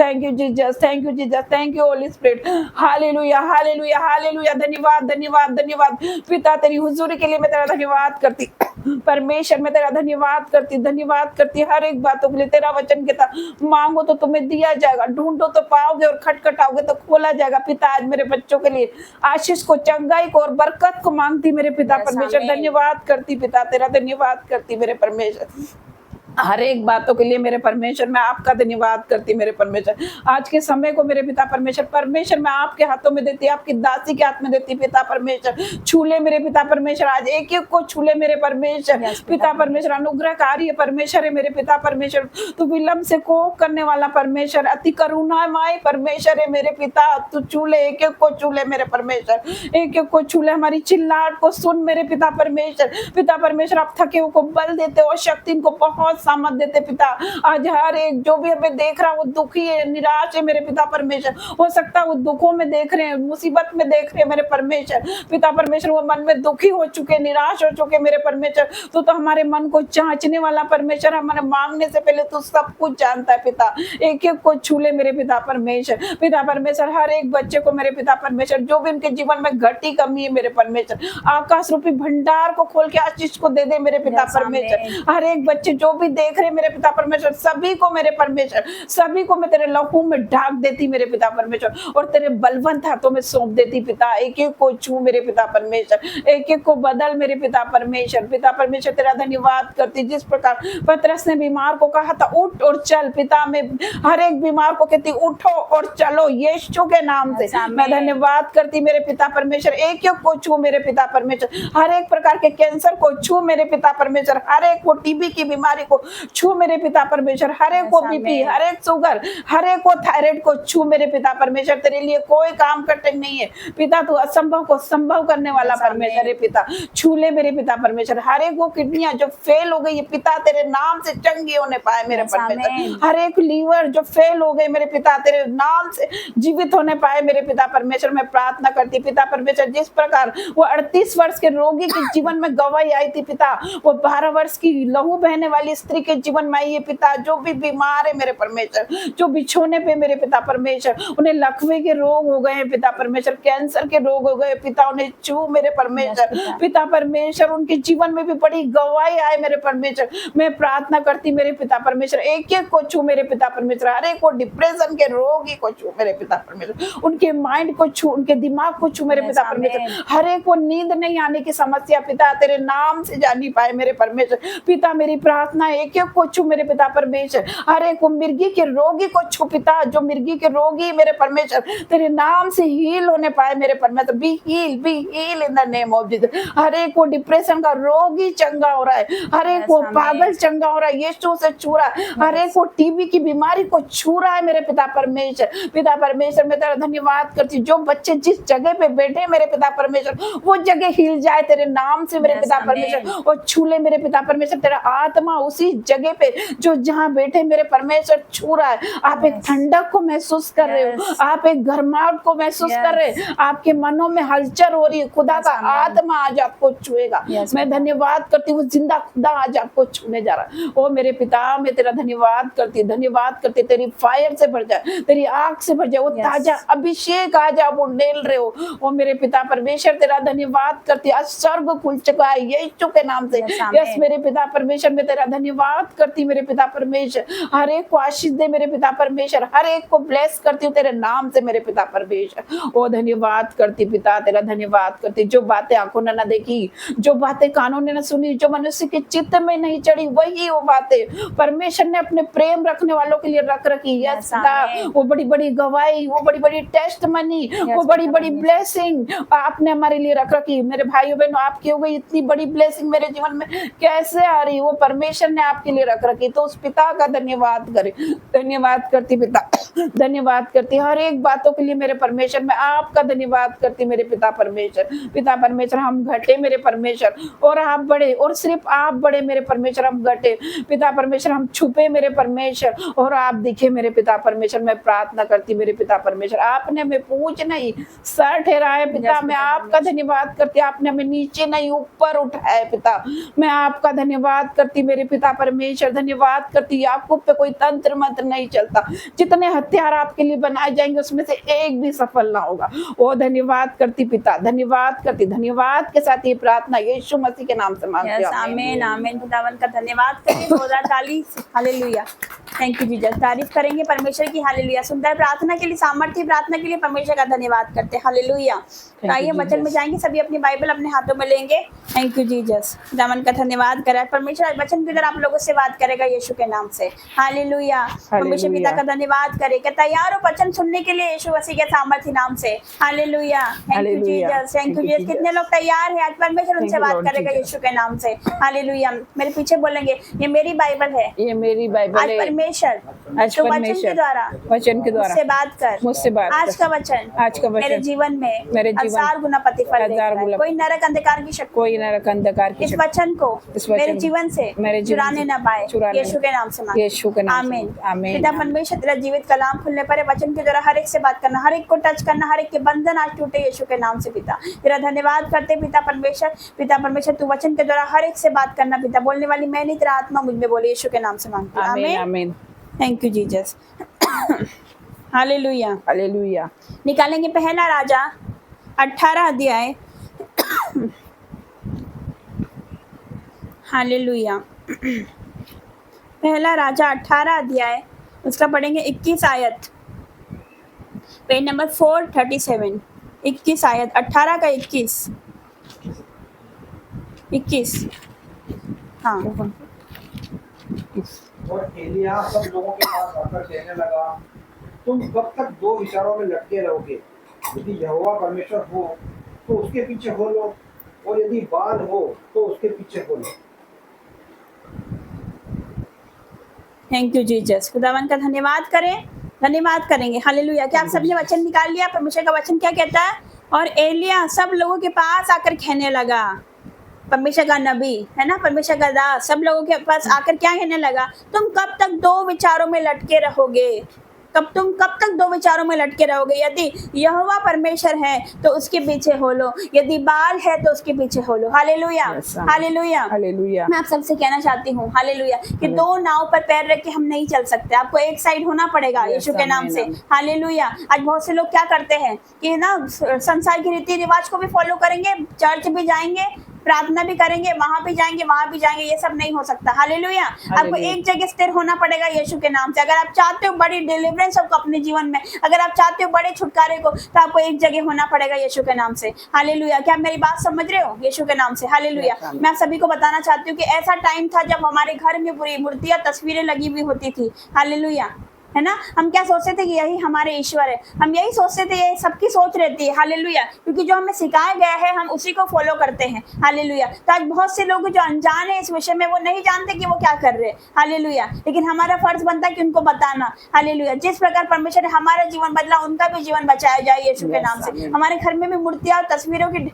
Thank you Jesus, thank you Jesus, thank you Holi spirit. Hallelujah hallelujah hallelujah. धन्यवाद धन्यवाद धन्यवाद पिता, तेरी हुजूरी के लिए मैं तेरा धन्यवाद करती परमेश्वर। मैं तेरा धन्यवाद करती हर एक बातों के लिए। तेरा वचन कहता मांगो तो तुम्हें दिया जाएगा, ढूंढो तो पाओगे और खटखटाओगे तो खोला जाएगा। पिता आज मेरे बच्चों के लिए आशीष को, चंगाई को और बरकत को मांगती मेरे पिता परमेश्वर। धन्यवाद करती पिता, तेरा धन्यवाद करती मेरे परमेश्वर। हर एक बातों के लिए मेरे परमेश्वर मैं आपका धन्यवाद करती मेरे परमेश्वर। आज के समय को मेरे पिता परमेश्वर मैं आपके हाथों में देती, आपकी दासी के हाथ में देती पिता परमेश्वर। छूले मेरे पिता परमेश्वर, आज एक एक को छूले मेरे परमेश्वर। पिता परमेश्वर अनुग्रहकारी है परमेश्वर है मेरे पिता परमेश्वर। तू विलम्ब से कोप करने वाला परमेश्वर, अति करुणामय परमेश्वर है मेरे पिता। तू छूले, एक एक को छूले मेरे परमेश्वर, एक एक को छूले। हमारी चिल्लाहट को सुन मेरे पिता परमेश्वर। पिता परमेश्वर आप थके हुए को बल देते हो, शक्ति इनको बहुत सामर्थ देते पिता। आज हर एक जो भी हमें देख रहा है वो दुखी है, निराश है मेरे पिता परमेश्वर। हो सकता है वो दुखों में देख रहे हैं, मुसीबत में देख रहे हैं मेरे परमेश्वर। पिता परमेश्वर वो मन में दुखी हो चुके, निराश हो चुके मेरे परमेश्वर। तो हमारे मन को जांचने वाला परमेश्वर, हमारे मांगने से पहले तू सब कुछ जानता है पिता। एक एक को छूले मेरे पिता परमेश्वर। पिता परमेश्वर हर एक बच्चे को मेरे पिता परमेश्वर, जो भी उनके जीवन में घटी कमी है मेरे परमेश्वर, आकाश रूपी भंडार को खोल के आशीष को दे दे मेरे पिता परमेश्वर। हर एक बच्चे जो भी देख रहे मेरे पिता परमेश्वर, सभी को मेरे परमेश्वर, सभी को मैं तेरे लहू में ढाक देती मेरे पिता परमेश्वर और तेरे बलवंत हाथों में सौंप देती पिता। एक एक को छू मेरे पिता परमेश्वर, एक एक को बदल मेरे पिता परमेश्वर। पिता परमेश्वर तेरा धन्यवाद करती। जिस प्रकार पतरस ने बीमार को कहा था उठ और चल, पिता में हर एक बीमार को कहती उठो और चलो यीशु के नाम से। मैं धन्यवाद करती मेरे पिता परमेश्वर, एक एक को छू मेरे पिता परमेश्वर। हर एक प्रकार के कैंसर को छू मेरे पिता परमेश्वर, हर एक को टीबी की बीमारी को छू मेरे पिता परमेश्वर, हर एक को बीपी, हर एक शुगर, हर एक को थायराइड को छू मेरे पिता परमेश्वर। तेरे लिए कोई काम कठिन नहीं है पिता, तू असंभव को संभव करने वाला परमेश्वर है पिता। छू ले मेरे पिता परमेश्वर। हर एक वो किडनियां जो फेल हो गई है पिता, तेरे नाम से चंगी होने पाए मेरे परमेश्वर। हर एक लीवर जो फेल हो गए मेरे पिता, तेरे नाम से जीवित होने पाए मेरे पिता परमेश्वर। मैं प्रार्थना करती पिता परमेश्वर, जिस प्रकार वो 38 वर्ष के रोगी के जीवन में गवाही आई थी पिता, वो 12 वर्ष की लहू बहने वाली स्त्री के जीवन में आई है पिता, जो भी बीमार है मेरे परमेश्वर, जो बिछोने पे मेरे पिता परमेश्वर, उन्हें लकवे के रोग हो गए पिता परमेश्वर, कैंसर के रोग हो गए पिता, उन्हें छू मेरे परमेश्वर। पिता परमेश्वर उनके जीवन में भी बड़ी गवाही आए मेरे परमेश्वर। मैं प्रार्थना करती मेरे पिता परमेश्वर, एक एक को छू मेरे पिता परमेश्वर। हर एक को डिप्रेशन के रोगी को छू मेरे पिता परमेश्वर, उनके माइंड को छू, उनके दिमाग को छू मेरे पिता परमेश्वर। हर एक को नींद नहीं आने की समस्या पिता तेरे नाम से जानी पाए मेरे परमेश्वर। पिता मेरी प्रार्थना है एक एक को छू मेरे पिता परमेश्वर। हर एक को मिर्गी के रोगी को छू पिता, जो मिर्गी के रोगी मेरे परमेश्वर तेरे नाम से हील होने पाए मेरे परमेश्वर। Be healed in the name of Jesus. हर एक को डिप्रेशन का रोगी चंगा हो रहा है, हर एक को पागल चंगा हो रहा है, यीशु से छू रहा है। हर एक को टीबी की बीमारी को छू रहा है मेरे पिता परमेश्वर। पिता परमेश्वर मैं तेरा धन्यवाद करती हूँ, जो बच्चे जिस जगह पे बैठे मेरे पिता परमेश्वर वो जगह हिल जाए तेरे नाम से मेरे पिता परमेश्वर, और छू ले मेरे पिता परमेश्वर। तेरा आत्मा उसी जगह पे जो जहाँ बैठे मेरे परमेश्वर छू रहा है। आप एक ठंडक को महसूस कर रहे हो, आप एक गर्माहट को महसूस कर रहे हैं, आपके मनों में हलचल हो रही है। खुदा का आत्मा आज आपको छुएगा। मैं धन्यवाद करती हूँ, जिंदा खुदा आज आपको छूने जा रहा है। ओ मेरे पिता मैं तेरा धन्यवाद करती तेरी फायर से भर जाए, तेरी आग से भर जाए, वो ताजा अभिषेक आज आप उड़ेल रहे हो। ओ मेरे पिता परमेश्वर तेरा धन्यवाद करती, आज स्वर्ग खुल चुका है यीशु के नाम से। यस मेरे पिता परमेश्वर मैं तेरा धन्यवाद धन्यवाद करती मेरे पिता परमेश्वर, हर एक को आशीष दे मेरे पिता परमेश्वर, हर एक को ब्लेस करती हूँ तेरे नाम से मेरे पिता परमेश्वर। ओ धन्यवाद करती पिता, तेरा धन्यवाद करती। जो बातें आंखों ने न देखी, जो बातें कानों ने न सुनी, जो मनुष्य के चित्त में नहीं चढ़ी, वही वो बातें परमेश्वर ने अपने प्रेम रखने वालों के लिए रख रखी। यस पिता, वो बड़ी बड़ी गवाही, वो बड़ी बड़ी टेस्ट मनी, वो बड़ी बड़ी ब्लेसिंग आपने हमारे लिए रख रखी। मेरे भाइयों बहनों, आपकी हो गई इतनी बड़ी ब्लेसिंग मेरे जीवन में कैसे आ रही, वो परमेश्वर ने आपके लिए रख रखी। तो उस पिता का धन्यवाद करे, धन्यवाद करती पिता, धन्यवाद करती हर एक बातों के लिए मेरे परमेश्वर। मैं आपका धन्यवाद करती मेरे पिता परमेश्वर। पिता परमेश्वर, हम घटे मेरे परमेश्वर और आप बड़े, और सिर्फ आप बड़े मेरे परमेश्वर, हम घटे पिता परमेश्वर, हम छुपे मेरे परमेश्वर और आप दिखे मेरे पिता परमेश्वर। मैं प्रार्थना करती मेरे पिता परमेश्वर, आपने हमें पूछ नहीं सर ठहराया पिता, मैं आपका धन्यवाद करती। आपने हमें नीचे नहीं ऊपर उठाया पिता, मैं आपका धन्यवाद करती मेरे पिता परमेश्वर, धन्यवाद करती। याकूब पे कोई तंत्र मंत्र नहीं चलता, जितने हथियार आपके लिए बनाए जाएंगे उसमें से एक भी सफल ना होगा। ओ धन्यवाद करती पिता, धन्यवाद करती। धन्यवाद के साथ ये प्रार्थना यीशु मसीह के नाम से मांगती हूं। आमीन आमीन। खुदावन का धन्यवाद करें। 2040 हालेलुया। Thank you Jesus. तारीफ करेंगे परमेश्वर की। हालेलुया। सुंदर प्रार्थना के लिए, सामर्थ्य प्रार्थना के लिए परमेश्वर का धन्यवाद करते हैं। हालेलुया। तो आइए वचन में जाएंगे, सभी अपनी बाइबल अपने हाथों में लेंगे। Thank you Jesus. खुदावन का धन्यवाद करें। परमेश्वर वचन की तरह आप लोगों से बात करेगा यीशु के नाम से। हालेलुया। परमेश्वर पिता का धन्यवाद करें कि तैयार हो वचन सुनने के लिए यीशु मसीह के सामर्थ्य नाम से। Hallelujah. Thank you Jesus. Thank you Jesus. कितने लोग तैयार हैं आज परमेश्वर उनसे बात करेगा यीशु के नाम से। हालेलुया। मेरे पीछे बोलेंगे ये मेरी बाइबल है, ये मेरी बाइबल है। आज परमेश्वर तो वचन के द्वारा मुझसे बात कर, मुझसे बात आज का वचन मेरे जीवन में हजार गुना प्रतिफल देगा। कोई नरक अंधकार की शक्ति, कोई नरक अंधकार की इस वचन को मेरे जीवन से चुराने न पाए यीशु के नाम से मांगते। यीशु के नाम से आमीन। आमीन। पिता परमेश्वर तेरा जीवित कलाम खुलने पर वचन के द्वारा हर एक से बात करना, हर एक को टच करना, हर एक के बंधन आज टूटे यीशु के नाम से। पिता तेरा धन्यवाद करते पिता परमेश्वर। पिता परमेश्वर तू वचन के द्वारा हर एक से बात करना पिता। बोलने वाली मैं नहीं, तेरा आत्मा मुझ में बोले यीशु के नाम से मांगते हैं। आमीन आमीन। Thank you Jesus. Hallelujah hallelujah. निकालेंगे पहला राजा 18 अध्याय। हालेलुया। पहला राजा 18 अध्याय, उसका पढ़ेंगे 21 आयत, पेज नंबर 437। 21 आयत, 18 का 21। हाँ। और एलिय्याह सब लोगों के पास आकर कहने लगा, तुम कब तक दो विचारों में लटके रहोगे? यदि यहोवा परमेश्वर हो तो उसके पीछे हो लो, और यदि बाल हो तो उसके पीछे हो लो। Thank you Jesus. खुदावन का धन्यवाद करें, धन्यवाद करेंगे। हालेलुया। क्या आप सबने वचन निकाल लिया? परमेश्वर का वचन क्या कहता है? और एलिय्याह सब लोगों के पास आकर कहने लगा, परमेश्वर का नबी है ना, परमेश्वर का दास सब लोगों के पास आकर क्या कहने लगा? तुम कब तक दो विचारों में लटके रहोगे? तुम कब तक दो विचारों में लटके रहोगे? यदि यहोवा परमेश्वर है तो उसके पीछे हो लो, यदि बाल है तो उसके पीछे हो लो। हालेलुया। हालेलुया। हालेलुया। मैं आप सबसे कहना चाहती हूँ हालेलुया कि दो नाव पर पैर रख के हम नहीं चल सकते। आपको एक साइड होना पड़ेगा यीशु के नाम से। हालेलुया। आज बहुत से लोग क्या करते हैं कि ना संसार के रीति रिवाज को भी फॉलो करेंगे, चर्च भी जाएंगे, प्रार्थना भी करेंगे, वहां भी जाएंगे, वहां भी जाएंगे, ये सब नहीं हो सकता। हालेलुया। आपको एक जगह स्थिर होना पड़ेगा यीशु के नाम से। अगर आप चाहते हो बड़ी डिलीवरेंस को अपने जीवन में, अगर आप चाहते हो बड़े छुटकारे को, तो आपको एक जगह होना पड़ेगा यीशु के नाम से। हालेलुया। क्या आप मेरी बात समझ रहे हो? यीशु के नाम से। हालेलुया। मैं आप सभी को बताना चाहती हूँ कि ऐसा टाइम था जब हमारे घर में पूरी मूर्तियां, तस्वीरें लगी हुई होती थी। हालेलुया। है ना, हम क्या सोचते थे कि यही हमारे ईश्वर है, हम यही सोचते थे, ये सबकी सोच रहती है। हालेलुया। क्योंकि जो हमें सिखाया गया है हम उसी को फॉलो करते हैं। हालेलुया। तो आज बहुत से लोग जो अनजान है इस विषय में, वो नहीं जानते कि वो क्या कर रहे हैं। हालेलुया। लेकिन हमारा फर्ज बनता है कि उनको बताना। हालेलुया। जिस प्रकार परमेश्वर ने हमारा जीवन बदला, उनका भी जीवन बचाया जाए यीशु के नाम से। हमारे घर में भी मूर्तियां और तस्वीरों की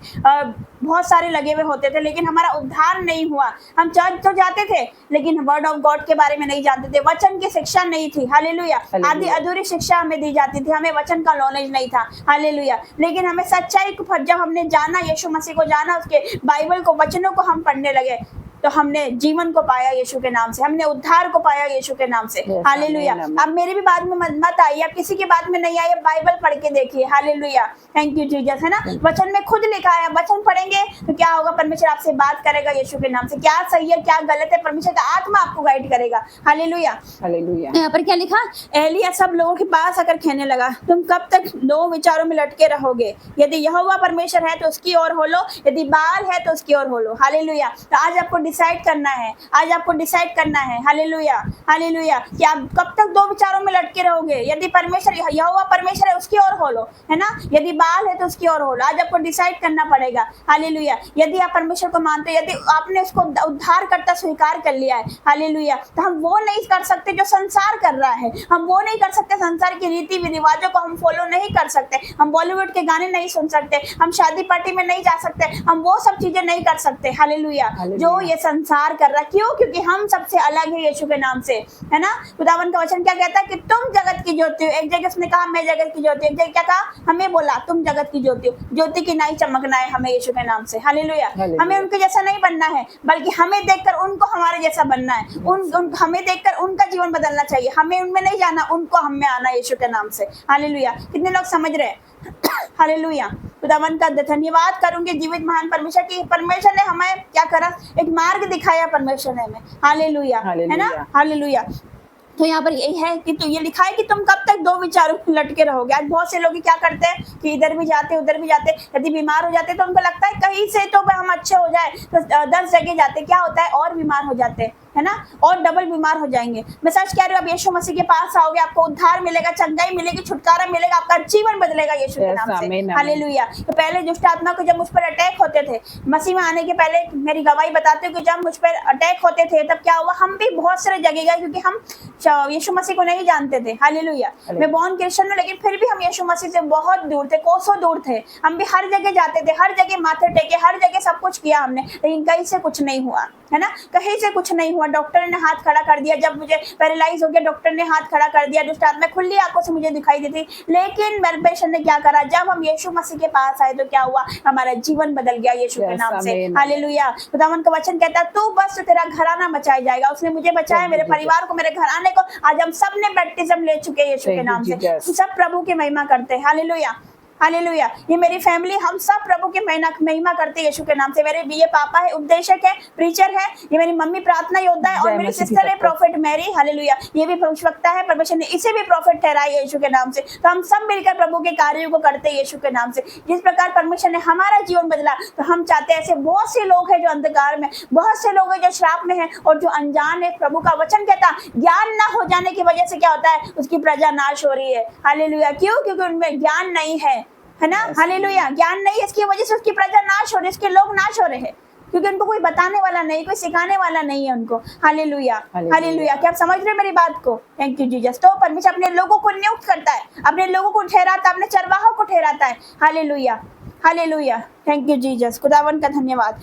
बहुत सारे लगे हुए होते थे, लेकिन हमारा उद्धार नहीं हुआ। हम चर्च तो जाते थे लेकिन वर्ड ऑफ गॉड के बारे में नहीं जानते थे, वचन की शिक्षा नहीं थी। हालेलुया। आधी अधूरी शिक्षा हमें दी जाती थी, हमें वचन का नॉलेज नहीं था। हालेलुया। लेकिन हमें सच्चाई को जब हमने जाना, यीशु मसीह को जाना, उसके बाइबल को, वचनों को हम पढ़ने लगे, तो हमने जीवन को पाया यीशु के नाम से, हमने उद्धार को पाया यीशु के नाम से। हालेलुया। अब मेरी भी बात में मत आइए, अब किसी की बात में नहीं आइए, बाइबल पढ़ के देखिए। हालेलुया, थैंक यू जीसस, है ना। वचन में खुद लिखा है, वचन पढ़ेंगे तो क्या होगा, परमेश्वर आपसे बात करेगा यीशु के नाम से, क्या सही है क्या गलत है, परमेश्वर का आत्मा आपको गाइड करेगा। Hallelujah, hallelujah. यहाँ पर क्या लिखा, एलिय्याह सब लोगों के पास आकर कहने लगा, तुम कब तक दो विचारों में लटके रहोगे? यदि यहोवा परमेश्वर है तो उसकी ओर हो लो, यदि बाल है तो उसकी ओर हो लो। हालेलुया। तो आज आपको डिसाइड करना है, आज आपको डिसाइड करना है। हालेलुया, हालेलुया, कि आप कब तक दो विचारों में लटके रहोगे? यदि परमेश्वर यहोवा परमेश्वर है उसकी ओर हो लो, है ना, यदि बाल है तो उसकी ओर हो लो। आज आपको डिसाइड करना पड़ेगा। हालेलुया। यदि आप परमेश्वर को मानते हो, यदि आपने उसको उद्धार करता स्वीकार कर लिया है, हालेलुया, तो हम वो नहीं कर सकते जो संसार कर रहा है, हम वो नहीं कर सकते, संसार की रीति रिवाजों को हम फॉलो नहीं कर सकते, हम बॉलीवुड के गाने नहीं सुन सकते, हम शादी पार्टी में नहीं जा सकते, हम वो सब चीजें नहीं कर सकते। हालेलुया, जो ये संसार कर रहा है। क्यों? क्योंकि हम सबसे अलग है यीशु के नाम से, है ना। खुदावन का वचन क्या कहता है कि तुम जगत की ज्योति हो। एक जगह उसने कहा मैं जगत की ज्योति, एक जगह क्या कहा, हमें बोला तुम जगत की ज्योति हो। ज्योति की नाई चमकना है हमें यीशु के नाम से। हालेलुया। हमें उनके जैसा नहीं बनना है, बल्कि हमें देखकर उनको हमारे जैसा बनना है। हमें देखकर उनका जीवन बदलना चाहिए, हमें उनमें नहीं जाना, उनको हम में आना यीशु के नाम से। हालेलुया। कितने लोग समझ रहे हैं? हालेलुया। खुदावन का धन्यवाद करूंगी जीवित महान परमेश्वर की, परमेश्वर ने हमें क्या करा, एक मार्ग दिखाया परमेश्वर ने हमें। हालेलुया, है ना। हालेलुया। तो यहाँ पर यही है कि तो ये लिखा है कि तुम कब तक दो विचारों में लटके रहोगे। आज बहुत से लोग क्या करते हैं कि इधर भी जाते उधर भी जाते, यदि बीमार हो जाते तो उनको लगता है कहीं से तो हम अच्छे हो जाए, तो 10 जगह जाते, क्या होता है और बीमार हो जाते हैं, है ना, और डबल बीमार हो जाएंगे। मैं सच कह रही हूँ, आप यीशु मसीह के पास आओगे, आपको उद्धार मिलेगा, चंगाई मिलेगी, छुटकारा मिलेगा, आपका जीवन बदलेगा यीशु के नाम से। हालेलुया। तो पहले दुष्ट आत्मा को जब मुझ पर अटैक होते थे, मसीह में आने के पहले मेरी गवाही बताते हो कि जब मुझ पर अटैक होते थे तब क्या हुआ, हम भी बहुत सारे जगह गए, क्योंकि हम यीशु मसीह को नहीं जानते थे। हालेलुया। मैं बॉर्न क्रिश्चियन हूं, लेकिन फिर भी हम यीशु मसीह से बहुत दूर थे, कोसों दूर थे। हम भी हर जगह जाते थे, हर जगह माथे टेके, हर जगह सब कुछ किया हमने, लेकिन कहीं से कुछ नहीं हुआ, है ना, कहीं से कुछ नहीं हुआ। डॉक्टर ने हाथ खड़ा कर दिया, जब मुझे पैरालाइज हो गया डॉक्टर ने हाथ खड़ा कर दिया, दुष्ट आत्मा खुली आंखों से मुझे दिखाई दी थी, लेकिन मेरे पेशेंट ने क्या करा, जब हम यीशु मसीह के पास आए तो क्या हुआ, हमारा जीवन बदल गया यीशु के नाम से। हालेलुया। खुदावन का वचन कहता है तू बस तो तेरा घराना बचाया जाएगा। उसने मुझे बचाया, मेरे परिवार को, मेरे घराने को। आज हम सब ने बैप्टिज्म ले चुके हैं यीशु के नाम से। सब प्रभु की महिमा करते हैं। Hallelujah, hallelujah. ये मेरी फैमिली, हम सब प्रभु की महिमा करते हैं यीशु के नाम से। मेरे ये पापा है, उपदेशक है, प्रीचर है, ये मेरी मम्मी प्रार्थना योद्धा है, और मेरी सिस्टर है प्रॉफिट मैरी। हालेलुया। ये भी भविष्यवक्ता है, परमेश्वर ने इसे भी प्रॉफिट ठहराया यीशु के नाम से। तो हम सब मिलकर प्रभु के कार्यों को करते हैं यीशु के नाम से। जिस प्रकार परमेश्वर ने हमारा जीवन बदला, तो हम चाहते हैं ऐसे बहुत से लोग हैं जो अंधकार में, बहुत से लोग हैं जो श्राप में है और जो अनजान है। प्रभु का वचन कहता है ज्ञान न हो जाने की वजह से क्या होता है, उसकी प्रजा नाश हो रही है। हालेलुया। क्यों? क्योंकि उनमें ज्ञान नहीं है ना। हालेलुया। ज्ञान नहीं है, इसकी वजह से उसकी प्रजा नाश हो रही है, उसके लोग नाश हो रहे हैं, क्योंकि उनको कोई बताने वाला नहीं, कोई सिखाने वाला नहीं है उनको। Hallelujah, hallelujah. क्या आप समझ रहे हैं मेरी बात को? Thank you Jesus. तो परमेश्वर अपने लोगों को नियुक्त करता है, अपने लोगों को ठहराता है, अपने चरवाहों को ठहराता है। Hallelujah, hallelujah. Thank you Jesus. खुदावन का धन्यवाद।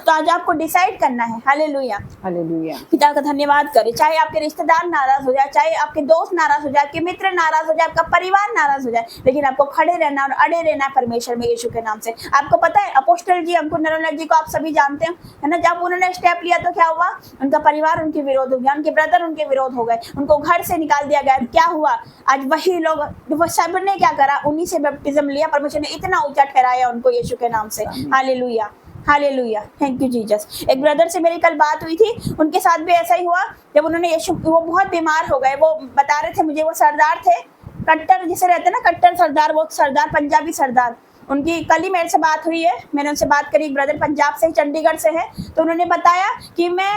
तो आज आपको डिसाइड करना है। Hallelujah, hallelujah. पिता का धन्यवाद करें। चाहे आपके रिश्तेदार नाराज हो जाए, चाहे आपके दोस्त नाराज हो जाए, आपके मित्र नाराज हो जाए, आपका परिवार नाराज हो जाए, लेकिन आपको खड़े रहना और अड़े रहना परमेश्वर में यीशु के नाम से। आपको पता है अपोस्टल जी, अंकुर नरोला जी को आप सभी जानते हैं, है ना। जब उन्होंने स्टेप लिया तो क्या हुआ, उनका परिवार उनके विरोध हो गया, उनके ब्रदर उनके विरोध हो गए, उनको घर से निकाल दिया गया। क्या हुआ, आज वही लोग सब ने क्या करा, उन्हीं से बैप्टिज्म लिया। परमेश्वर ने इतना ऊंचा ठहराया उनको यीशु के नाम से। Hallelujah, hallelujah. Thank you Jesus. एक ब्रदर से मेरी कल बात हुई थी, उनके साथ भी ऐसा ही हुआ। जब उन्होंने यीशु, वो बहुत बीमार हो गए, वो बता रहे थे मुझे, वो सरदार थे, कट्टर जिसे रहते ना, कट्टर सरदार, वो सरदार, पंजाबी सरदार। उनकी कल ही मेरे से बात हुई है, मैंने उनसे बात करी। एक ब्रदर पंजाब से, चंडीगढ़ से है, तो उन्होंने बताया कि मैं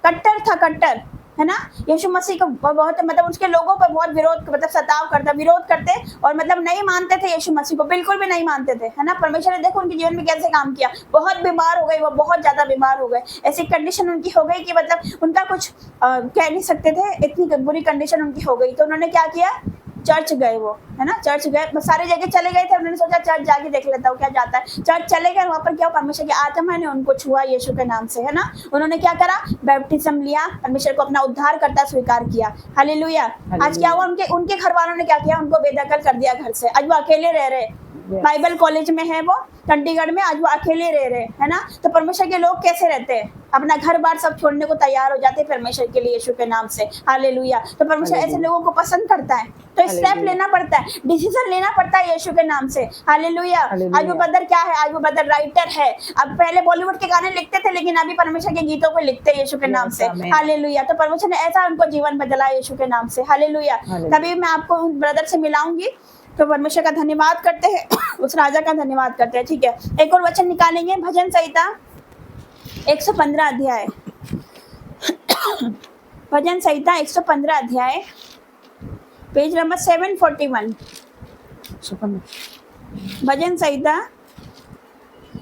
कट्टर था, कट्टर, है ना, यीशु मसीह को बहुत, मतलब उसके लोगों पर बहुत विरोध, मतलब सताव करता, विरोध करते, और मतलब नहीं मानते थे यीशु मसीह को, बिल्कुल भी नहीं मानते थे, है ना। परमेश्वर ने देखो उनके जीवन में कैसे काम किया। बहुत बीमार हो गए, वो बहुत ज्यादा बीमार हो गए। ऐसी कंडीशन उनकी हो गई कि मतलब उनका कुछ कह नहीं सकते थे, इतनी बुरी कंडीशन उनकी हो गई। तो उन्होंने क्या किया, चर्च गए, वो, है ना, चर्च गए, सारी जगह चले गए थे। उन्होंने सोचा चर्च जाके देख लेता हूँ क्या जाता है। चर्च चले गए, वहाँ पर क्या, परमेश्वर की आत्मा ने उनको छुआ यीशु के नाम से, है ना। उन्होंने क्या करा, बैप्टिज्म लिया, परमेश्वर को अपना उद्धार करता स्वीकार किया। हालेलुया। आज क्या हुआ, उनके घर वालों ने क्या किया, उनको बेदखल कर दिया घर से। आज वो अकेले रह रहे, बाइबल कॉलेज में है वो चंडीगढ़ में, आज वो अकेले रह रहे है ना। तो परमेश्वर के लोग कैसे रहते हैं, अपना घर बार सब छोड़ने को तैयार हो जाते हैं परमेश्वर के लिए यीशु के नाम से। हालेलुया। तो परमेश्वर ऐसे लोगों को पसंद करता है, तो स्टेप लेना पड़ता है, डिसीजन लेना पड़ता है यीशु के नाम से। हालेलुया। आज वो ब्रदर क्या है, आज वो ब्रदर राइटर है। अब पहले बॉलीवुड के गाने लिखते थे, लेकिन अभी परमेश्वर के गीतों को लिखते हैं यीशु के नाम से। हालेलुया। तो परमेश्वर ने ऐसा उनको जीवन बदला यीशु के नाम से। हालेलुया। तभी मैं आपको उन ब्रदर से मिलाऊंगी। तो परमेश्वर का धन्यवाद करते हैं, उस राजा का धन्यवाद करते हैं। ठीक है, एक और वचन निकालेंगे, भजन संहिता 115 अध्याय। भजन संहिता 115 अध्याय, पेज नंबर 741। भजन संहिता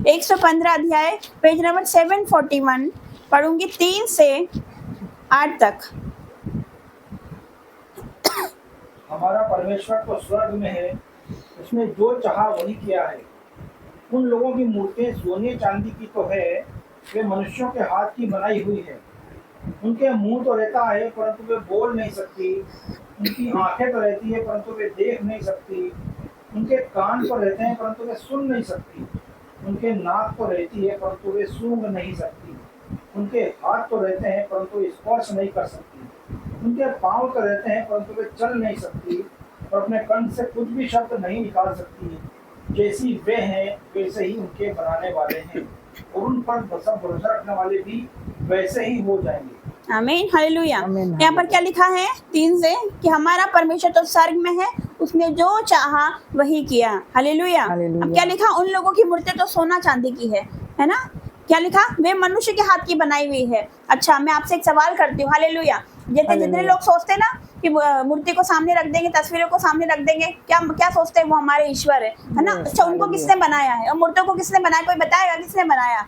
115 अध्याय, पेज नंबर 741, पढ़ूंगी 3 से 8 तक। हमारा परमेश्वर तो स्वर्ग में है, उसने जो चाहा वही किया है। उन लोगों की मूर्तें सोने चांदी की तो है, वे मनुष्यों के हाथ की बनाई हुई है। उनके मुंह तो रहता है परंतु वे बोल नहीं सकती, उनकी आंखें तो रहती है परंतु वे देख नहीं सकती, उनके कान तो रहते हैं परंतु वे सुन नहीं सकती, उनके नाक तो रहती है परंतु वे सूंघ नहीं सकती, उनके हाथ तो रहते हैं परंतु वे स्पर्श नहीं कर सकती, उनके पांव तो रहते हैं परंतु वे चल नहीं सकती, और अपने कंठ से कुछ भी शब्द नहीं निकाल सकती। जैसी वे हैं वैसे ही उनके बनाने वाले हैं, और उन पर सब भरोसा रखने वाले भी वैसे ही हो जाएंगे। आमीन। हालेलुया। यहाँ पर क्या लिखा है 3 से, कि हमारा परमेश्वर तो स्वर्ग में है, उसने जो चाहा वही किया। हालेलुया। अब क्या लिखा, उन लोगों की मूर्तें तो सोना चांदी की है ना। क्या लिखा, वे मनुष्य के हाथ की बनाई हुई है। अच्छा, मैं आपसे एक सवाल करती हूँ। हालेलुया। जितने लोग सोचते ना कि मूर्ति को सामने रख देंगे, तस्वीरों को सामने रख देंगे, क्या क्या सोचते हैं वो हमारे ईश्वर है ना। अच्छा, उनको किसने बनाया है, और मूर्तियों को किसने बनाया, कोई बताएगा किसने बनाया?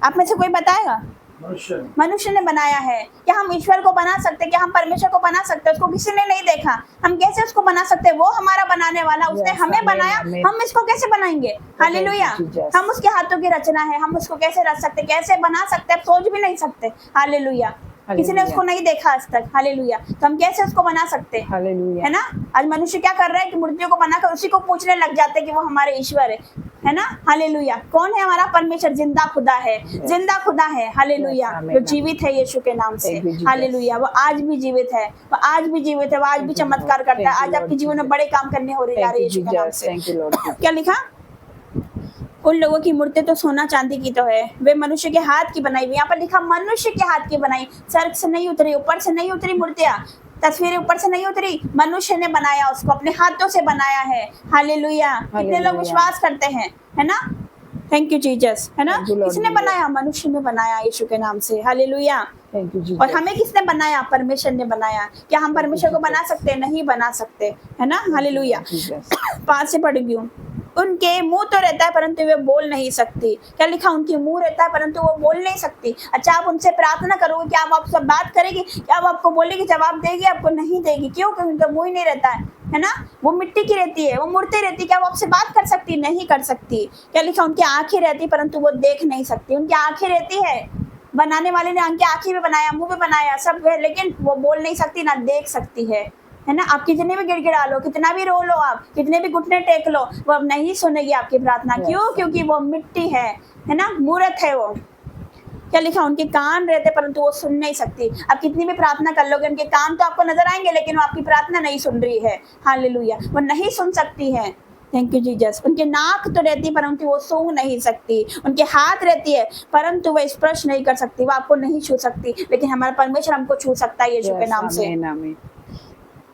आप में से कोई बताएगा? मनुष्य ने बनाया है। क्या हम ईश्वर को बना सकते, क्या हम परमेश्वर को बना सकते? उसको किसी ने नहीं देखा, हम कैसे उसको बना सकते? वो हमारा बनाने वाला, उसने हमें बनाया, हम इसको कैसे बनाएंगे? हालेलुया। हम उसके हाथों की रचना है, हम उसको कैसे रच सकते, कैसे बना सकते, आप सोच भी नहीं सकते। हालेलुया। किसी ने उसको नहीं देखा आज तक। हालेलुया। तो हम कैसे उसको बना सकते है ना। आज मनुष्य क्या कर रहा है कि मूर्तियों को बनाकर उसी को पूछने लग जाते हैं कि वो हमारे ईश्वर है ना। हालेलुया। कौन है हमारा परमेश्वर? जिंदा खुदा है, जिंदा खुदा है। हालेलुया। जो जीवित है यीशु के नाम से। हालेलुया। वो आज भी जीवित है, वो आज भी जीवित है, वो आज भी चमत्कार करता है। आज आपके जीवन में बड़े काम करने हो रहे जा रहे यीशु के नाम से। क्या लिखा, उन लोगों की मूर्तें तो सोना चांदी की तो है, वे मनुष्य के हाथ की बनाई हुई। यहाँ पर लिखा मनुष्य के हाथ की बनाई, स्वर्ग से नहीं उतरी, ऊपर से नहीं उतरी मूर्तियां, तस्वीरें ऊपर से नहीं उतरी, मनुष्य ने बनाया, उसको अपने हाथों से बनाया है। हालेलुया। कितने लोग विश्वास करते हैं, है ना। थैंक यू जीसस, है ना। किसने बनाया? मनुष्य ने बनाया यीशु के नाम से। हालेलुया। और हमें किसने बनाया? परमेश्वर ने बनाया। क्या हम परमेश्वर को बना सकते? नहीं बना सकते, है ना। हालेलुया। 5 से पढ़ गई। उनके मुंह तो रहता है परंतु वे बोल नहीं सकती। क्या लिखा, उनके मुंह रहता है परंतु वो बोल नहीं सकती। अच्छा, आप उनसे प्रार्थना करोगे, क्या आप आपसे बात करेगी? क्या वो आपको बोलेगी, जवाब देगी? आपको नहीं देगी। क्यों? क्योंकि उनका मुंह ही नहीं रहता है ना। वो मिट्टी की रहती है, वो मूर्ति रहती है। क्या वो आपसे बात कर सकती? नहीं कर सकती। क्या लिखा, उनकी आंखें रहती परंतु वो देख नहीं सकती। उनकी आंखें रहती है, बनाने वाले ने उनकी आंखें भी बनाया, मुंह भी बनाया, सब है, लेकिन वो बोल नहीं सकती, ना देख सकती है ना। आप कितने भी गिड़गिड़ा लो, कितना भी रो लो, आप कितने भी घुटने टेक लो, वो अब नहीं सुनेगी आपकी प्रार्थना। क्यों? क्योंकि वो मिट्टी है ना, मूर्त है वो। क्या लिखा, उनके कान रहते परंतु वो सुन नहीं सकती। आप कितनी भी प्रार्थना कर लोगे, उनके कान तो आपको नजर आएंगे, लेकिन वो आपकी प्रार्थना नहीं सुन रही है। हालेलुया। वो नहीं सुन सकती है। Thank you Jesus. उनके नाक तो रहती परंतु वो सूंघ नहीं सकती। उनके हाथ रहती है परंतु वो स्पर्श नहीं कर सकती, वो आपको नहीं छू सकती, लेकिन हमारा परमेश्वर हमको छू सकता है यीशु के नाम से।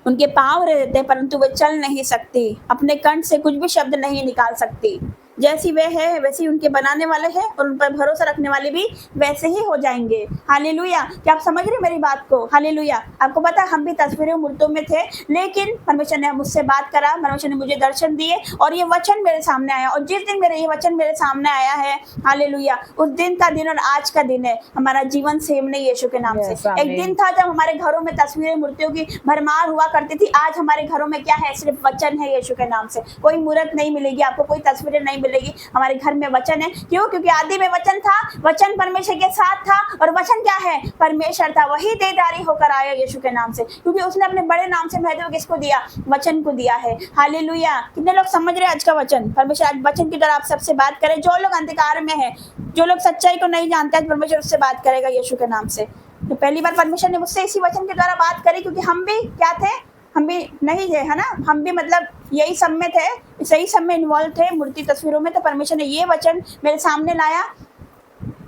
उनके पाँव रहते परंतु वे चल नहीं सकती, अपने कंठ से कुछ भी शब्द नहीं निकाल सकती। जैसी वे है वैसे ही उनके बनाने वाले हैं, और उन पर भरोसा रखने वाले भी वैसे ही हो जाएंगे। हालेलुया। क्या आप समझ रहे मेरी बात को? हालेलुया। आपको पता है, हम भी तस्वीरें मूर्तों में थे, लेकिन परमेश्वर ने मुझसे बात करा, परमेश्वर ने मुझे दर्शन दिए, और ये वचन मेरे सामने आया। और जिस दिन मेरे ये वचन मेरे सामने आया है, हालेलुया, उस दिन का दिन और आज का दिन है हमारा जीवन सेम नहीं यीशु के नाम से। एक दिन था जब हमारे घरों में तस्वीरें मूर्तियों की भरमार हुआ करती थी। आज हमारे घरों में क्या है? सिर्फ वचन है यीशु के नाम से। कोई मूर्त नहीं मिलेगी आपको, कोई तस्वीरें नहीं मिलेगी। हमारे घर में वचन है, क्यों? क्योंकि आदि में वचन था, वचन परमेश्वर के साथ था, और वचन क्या है? परमेश्वर था। वही देहधारी होकर आया यीशु के नाम से, क्योंकि उसने अपने बड़े नाम से महत्व किसको दिया? वचन को दिया है। हालेलुया। कितने लोग समझ रहे हैं आज का वचन? परमेश्वर आज वचन की तरह आप सबसे बात करें। जो लोग अंधकार में है, जो लोग सच्चाई को नहीं जानते, आज परमेश्वर उससे बात करेगा यीशु के नाम से। तो पहली बार परमेश्वर ने मुझसे इसी वचन के द्वारा बात करी, क्योंकि हम भी क्या थे? हम भी नहीं थे, है ना? हम भी मतलब यही सब में थे, सही सब में इन्वॉल्व थे, मूर्ति तस्वीरों में। तो परमेश्वर ने ये वचन मेरे सामने लाया,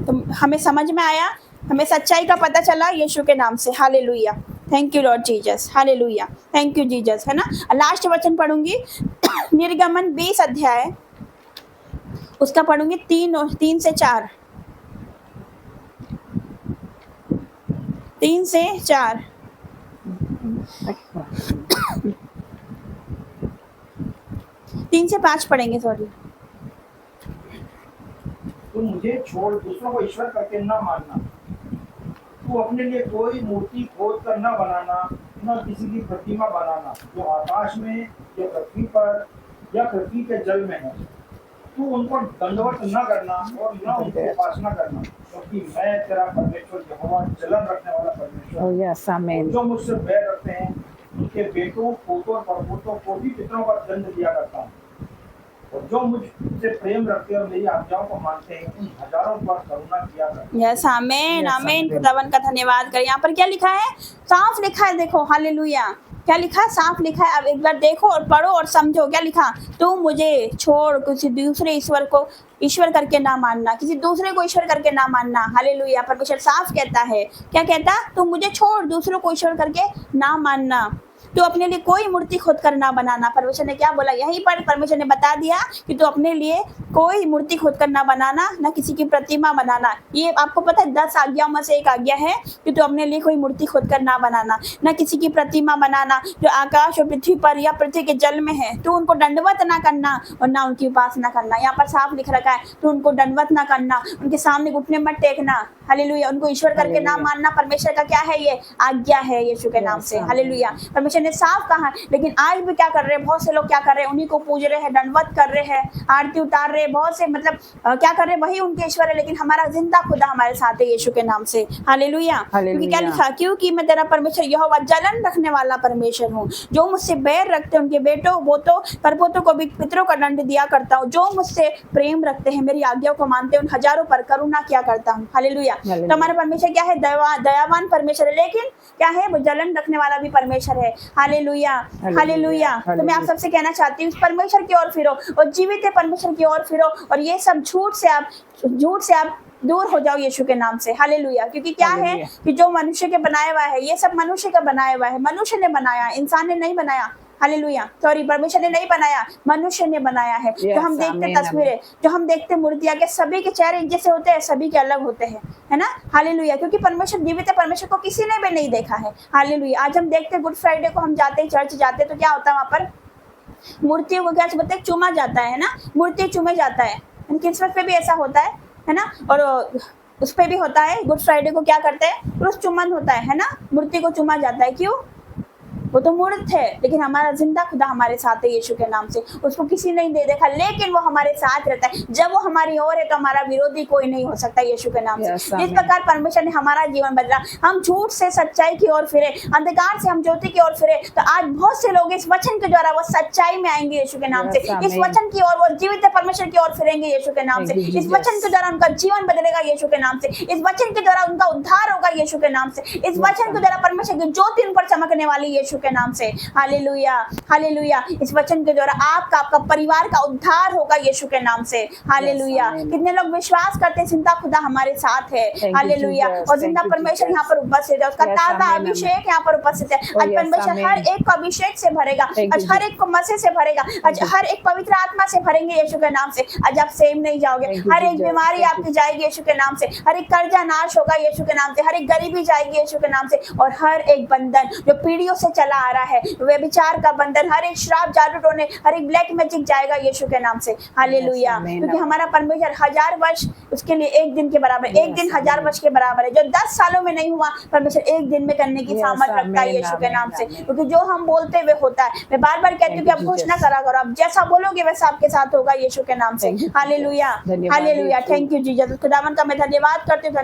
तो हमें समझ में आया, हमें सच्चाई का पता चला यीशु के नाम से। Hallelujah. Thank you Lord Jesus. Hallelujah. Thank you Jesus, है ना? लास्ट वचन पढ़ूंगी निर्गमन 20 अध्याय, उसका पढ़ूंगी 3 से 4। 3 से 4 3 से 5 पढ़ेंगे, सॉरी। तुम मुझे छोड़ दूसरों को ईश्वर करके न मानना। तू अपने लिए कोई मूर्ति खोद कर न बनाना, न किसी की प्रतिमा बनाना जो आकाश में या पृथ्वी पर या पृथ्वी के जल में है। तू उनको दंडवत न करना और न उनकी उपासना करना, क्योंकि मैं तेरा परमेश्वर यहोवा जलन रखने वाला परमेश्वर हूं। जो मुझसे बैर रखते हैं उनके बेटों, पोतों और परपोतों को भी पितरों का दंड दिया करता हूँ, और जो मुझसे प्रेम रखते हैं और मेरी आज्ञाओं को मानते हैं उन हजारों पर करुणा किया करता हूं। यस, आमीन आमीन। खुदावन का धन्यवाद करें। यहाँ पर क्या लिखा है? साफ लिखा है, देखो। हालेलुया। क्या लिखा है? साफ लिखा है। अब एक बार देखो और पढ़ो और समझो। क्या लिखा? तू मुझे छोड़ किसी दूसरे ईश्वर को ईश्वर करके ना मानना, किसी दूसरे को ईश्वर करके ना मानना। हालेलुया। परमेश्वर साफ कहता है। क्या कहता? तू मुझे छोड़ दूसरों को ईश्वर करके ना मानना, तो अपने लिए कोई मूर्ति खोद कर ना बनाना। परमेश्वर ने क्या बोला? यहीं पर परमेश्वर ने बता दिया कि तू अपने लिए कोई मूर्ति खोद कर ना बनाना, ना किसी की प्रतिमा बनाना। ये आपको पता है 10 आज्ञाओं में से एक आज्ञा है कि तू अपने लिए कोई मूर्ति खोद कर ना बनाना, ना किसी की प्रतिमा बनाना जो आकाश और पृथ्वी पर या पृथ्वी के जल में है। तू उनको दंडवत ना करना और ना उनकी उपासना करना। यहाँ पर साफ लिख रखा है, तू उनको दंडवत ना करना, उनके सामने घुटने मत टेकना। हालेलुया। उनको ईश्वर करके ना मानना परमेश्वर का क्या है? ये आज्ञा है यीशु के नाम से। हालेलुया। परमेश्वर ने साफ कहा। लेकिन आज भी क्या कर रहे हैं? बहुत से लोग क्या कर रहे हैं? उन्हीं को पूज रहे हैं, दंडवत कर रहे हैं, आरती उतार रहे हैं। बहुत से मतलब क्या कर रहे हैं? वही उनके ईश्वर है, लेकिन हमारा जिंदा खुदा हमारे साथ है यीशु के नाम से। हालेलुया। क्योंकि क्या लिखा? क्योंकि मैं तेरा परमेश्वर यहोवा जलन रखने वाला परमेश्वर हूँ, जो मुझसे बैर रखते हैं उनके बेटों, बोतों, परपोतों को भी पितरों का दंड दिया करता हूँ। जो मुझसे प्रेम रखते हैं, मेरी आज्ञाओं को मानते हैं, उन हजारों पर करुणा किया करता हूँ। हालेलुया। तो हमारा परमेश्वर क्या है? दयावान परमेश्वर है, लेकिन क्या है? वो जलन रखने वाला भी परमेश्वर है। हालेलुया। हालेलुया। तो मैं आप सबसे कहना चाहती हूँ, परमेश्वर की ओर फिरो और जीवित परमेश्वर की ओर फिरो, और ये सब झूठ से आप दूर हो जाओ यीशु के नाम से। हालेलुया। क्योंकि क्या है कि जो मनुष्य के बनाया हुआ है, ये सब मनुष्य का बनाया हुआ है। मनुष्य ने बनाया, इंसान ने नहीं बनाया। हालेलुया। सॉरी, परमेश्वर ने नहीं बनाया, मनुष्य ने बनाया है। जो हम देखते तस्वीरें, जो हम देखते मूर्तियां, के सभी के चेहरे जैसे होते हैं, सभी के अलग होते हैं, है ना? हालेलुया। क्योंकि परमेश्वर जीवित है, परमेश्वर को किसी ने भी नहीं देखा है। हालेलुया। आज हम देखते गुड फ्राइडे को, हम जाते हैं चर्च जाते हैं, तो क्या होता है वहाँ पर? मूर्तियों को क्या बोलते हैं? चूमा जाता है ना? मूर्ति चूमे जाता है। क्रिसमस पे भी ऐसा होता है ना? और उस पे भी होता है। गुड फ्राइडे को क्या करते हैं? क्रूस चुम्बन होता है ना? मूर्ति को चूमा जाता है। क्यों? वो तो मूर्त है, लेकिन हमारा जिंदा खुदा हमारे साथ है यीशु के नाम से। उसको किसी ने नहीं देखा, लेकिन वो हमारे साथ रहता है। जब वो हमारी ओर है तो हमारा विरोधी कोई नहीं हो सकता यीशु के नाम से। जिस प्रकार परमेश्वर ने हमारा जीवन बदला, हम झूठ से सच्चाई की ओर फिरे, अंधकार से हम ज्योति की ओर फिरे, तो आज बहुत से लोग इस वचन के द्वारा वो सच्चाई में आएंगे यीशु के नाम से। इस वचन की ओर, वो जीवित परमेश्वर की ओर फिरेंगे यीशु के नाम से। इस वचन के द्वारा उनका जीवन बदलेगा यीशु के नाम से। इस वचन के द्वारा उनका उद्धार होगा यीशु के नाम से। इस वचन के द्वारा परमेश्वर की ज्योति उन पर चमकने वाली यीशु के नाम से। हालेलुया। हालेलुया। इस वचन के द्वारा आपका परिवार का उद्धार होगा यीशु के नाम से। हालेलुया। कितने लोग विश्वास करते हैं जिंदा खुदा हमारे साथ है? हालेलुया। और जिंदा परमेश्वर यहाँ पर उपस्थित है, उसका ताजा अभिषेक यहाँ पर उपस्थित है। आज परमेश्वर हर एक को अभिषेक से भरेगा, आज हर एक को मसीह से भरेगा, आज हर एक पवित्र आत्मा से भरेंगे यीशु के नाम से। आज आप सेम नहीं जाओगे, हर एक बीमारी आपकी जाएगी यीशु के नाम से, हर एक कर्जा नाश होगा यीशु के नाम से, हर एक गरीबी जाएगी यीशु के नाम से, और हर एक बंधन जो पीढ़ियों से चला चला आ रहा है, वे विचार का बंधन, हर एक श्राप, जादू टोने, हर एक ब्लैक मैजिक जाएगा यीशु के नाम से। हालेलुया। क्योंकि हमारा परमेश्वर 1000 वर्ष उसके लिए एक दिन के बराबर, एक दिन 1000 वर्ष के बराबर है। जो 10 सालों में नहीं हुआ, परमेश्वर एक दिन में करने की सामर्थ रखता है यीशु के नाम से। क्योंकि जो हम बोलते हुए होता है। मैं बार बार कहती हूँ कि आप घोषणा करा करो, आप जैसा बोलोगे वैसा आपके साथ होगा यीशु के नाम से। Hallelujah, hallelujah. Thank you Jesus. खुदावन का मैं धन्यवाद करती हूँ,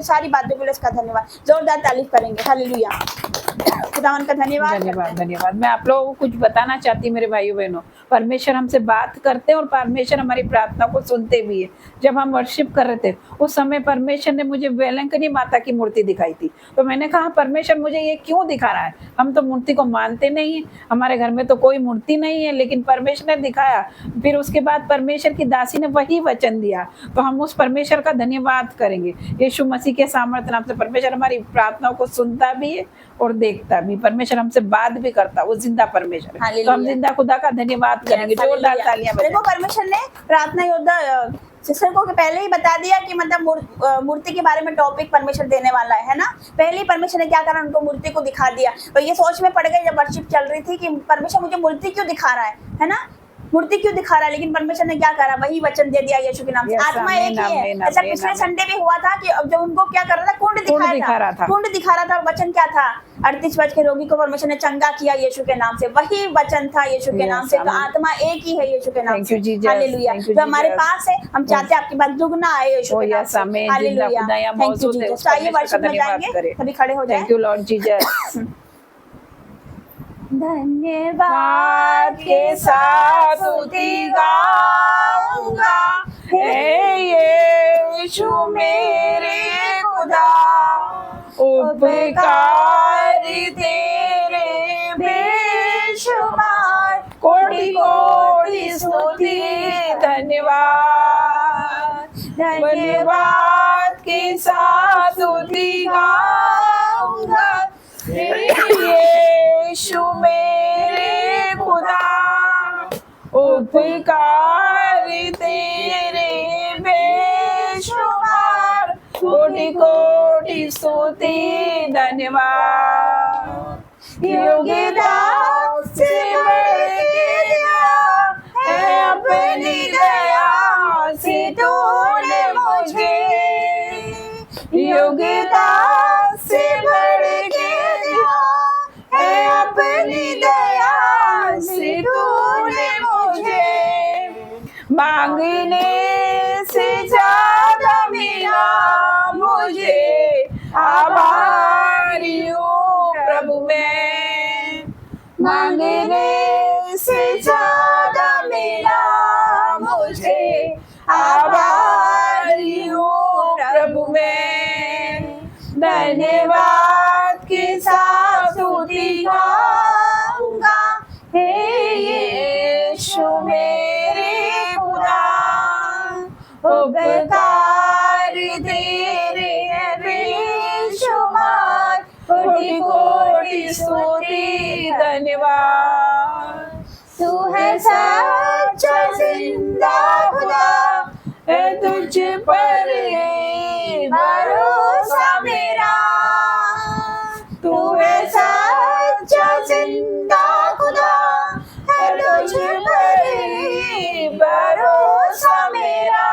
सारी बातों के लिए उसका धन्यवाद। जोरदार तारीफ करेंगे। हालेलुया। खुदावन का धन्यवाद, धन्यवाद। मैं आप लोगों को कुछ बताना चाहती हूँ मेरे भाइयों बहनों। परमेश्वर हमसे बात करते हैं और परमेश्वर हमारी प्रार्थना को सुनते भी है। जब हम वर्शिप कर रहे थे उस समय परमेश्वर ने मुझे वेलंकनी माता की मूर्ति दिखाई थी। तो मैंने कहा परमेश्वर मुझे ये क्यों दिखा रहा है, हम तो मूर्ति को मानते नहीं है, हमारे घर में तो कोई मूर्ति नहीं है, लेकिन परमेश्वर ने दिखाया। फिर उसके बाद परमेश्वर की दासी ने वही वचन दिया। तो हम उस परमेश्वर का धन्यवाद करेंगे। यीशु मसीह के सामर्थ्य नाम से परमेश्वर हमारी प्रार्थनाओं को सुनता भी है और देखता भी। परमेश्वर हमसे बात भी करता, वो जिंदा परमेश्वर है। तो हम जिंदा खुदा का धन्यवाद करेंगे। जोरदार तालियां बजाएं। देखो परमेश्वर ने प्रार्थना योद्धा सिस्टर को पहले ही बता दिया कि मतलब मूर्ति के बारे में टॉपिक परमेश्वर देने वाला है ना। पहले ही परमेश्वर ने क्या करा, उनको मूर्ति को दिखा दिया। तो ये सोच में पड़ गए जब वर्शिप चल रही थी कि परमेश्वर मुझे मूर्ति क्यों दिखा रहा है ना, मूर्ति क्यों दिखा रहा है। लेकिन परमेश्वर ने क्या करा, वही वचन दे दिया यीशु के नाम से। आत्मा एक ही है। ऐसा पिछले संडे भी हुआ था कि जब उनको क्या कर रहा था, कुंड दिखा रहा था। कुंड दिखा रहा था। वचन क्या था, 38 वर्ष के रोगी को परमेश्वर ने चंगा किया यीशु के नाम से। वही वचन था यीशु के नाम से। तो आत्मा एक ही है यीशु के नाम से। हालेलुया। जो हमारे पास है, हम चाहते हैं आपके पास दुगना आए यीशु के नाम से। हालेलुया। Thank you Jesus. आइए वर्शिप में जाएंगे, सभी खड़े हो जाएं। Thank you Lord Jesus. धन्यवाद के साथ स्तुति गाऊंगा, हे यीशु मेरे खुदा, उपकारी तेरे बेशुमार, कोटि कोटि स्तुति धन्यवाद। धन्यवाद के साथ स्तुति गाऊंगा, यीशु मेरे खुदा, उपकारी तेरे बेशुमार, कोटि कोटि स्तुति धन्यवाद। योग्यता से बढ़ के दिया है अपनी दया से तूने मुझे, योग्यता से बढ़ के अपनी दया से तूने मुझे, मांगने से ज्यादा मिला मुझे, आभारी हूँ प्रभु मैं। मांगने से ज्यादा मिला मुझे, आभारी हूँ प्रभु मैं। धन्यवाद के साथ स्तुति गाऊंगा, हे यीशु मेरे खुदा, उपकारी तेरे बेशुमार, कोटि कोटि स्तुति धन्यवाद। तू है सच्चा जिंदा खुदा, है तुझ पर भरोसा मेरा। तू है सच्चा जिंदा खुदा, है तुझ पर भरोसा मेरा।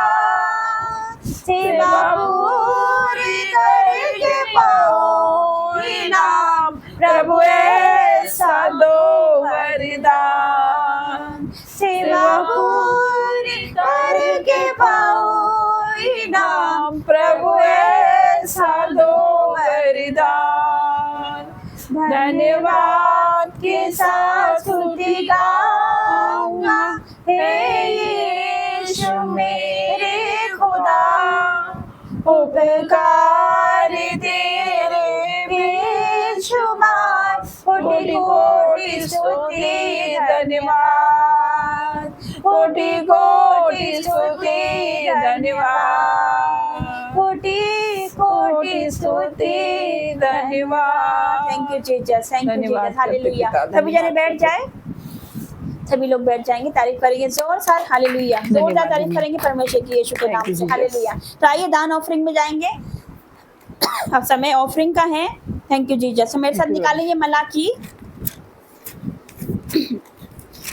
सेवा पूरी करके पाऊं इनाम, प्रभु ऐसा दो वरदान। सेवा पूरी करके पाऊं इनाम, प्रभु ऐसा दो वरदान। धन्यवाद के साथ स्तुति गाऊंगा, हे यीशु मेरे खुदा, उपकारी तेरे बेशुमार, कोटि कोटि स्तुति धन्यवाद। कोटि कोटि स्तुति धन्यवाद। कोटि कोटि स्तुति धन्यवाद। Thank you Jesus, thank you Jesus. Hallelujah. सभी जने बैठ जाए, सभी लोग बैठ जाएंगे, तारीफ करेंगे जोर से। हालेलुया। जोरदार तारीफ करेंगे परमेश्वर की यीशु के नाम से। हालेलुया। तो आइए दान ऑफरिंग में जाएंगे। अब समय ऑफरिंग का है। Thank you Jesus. मेरे साथ निकालेंगे मलाकी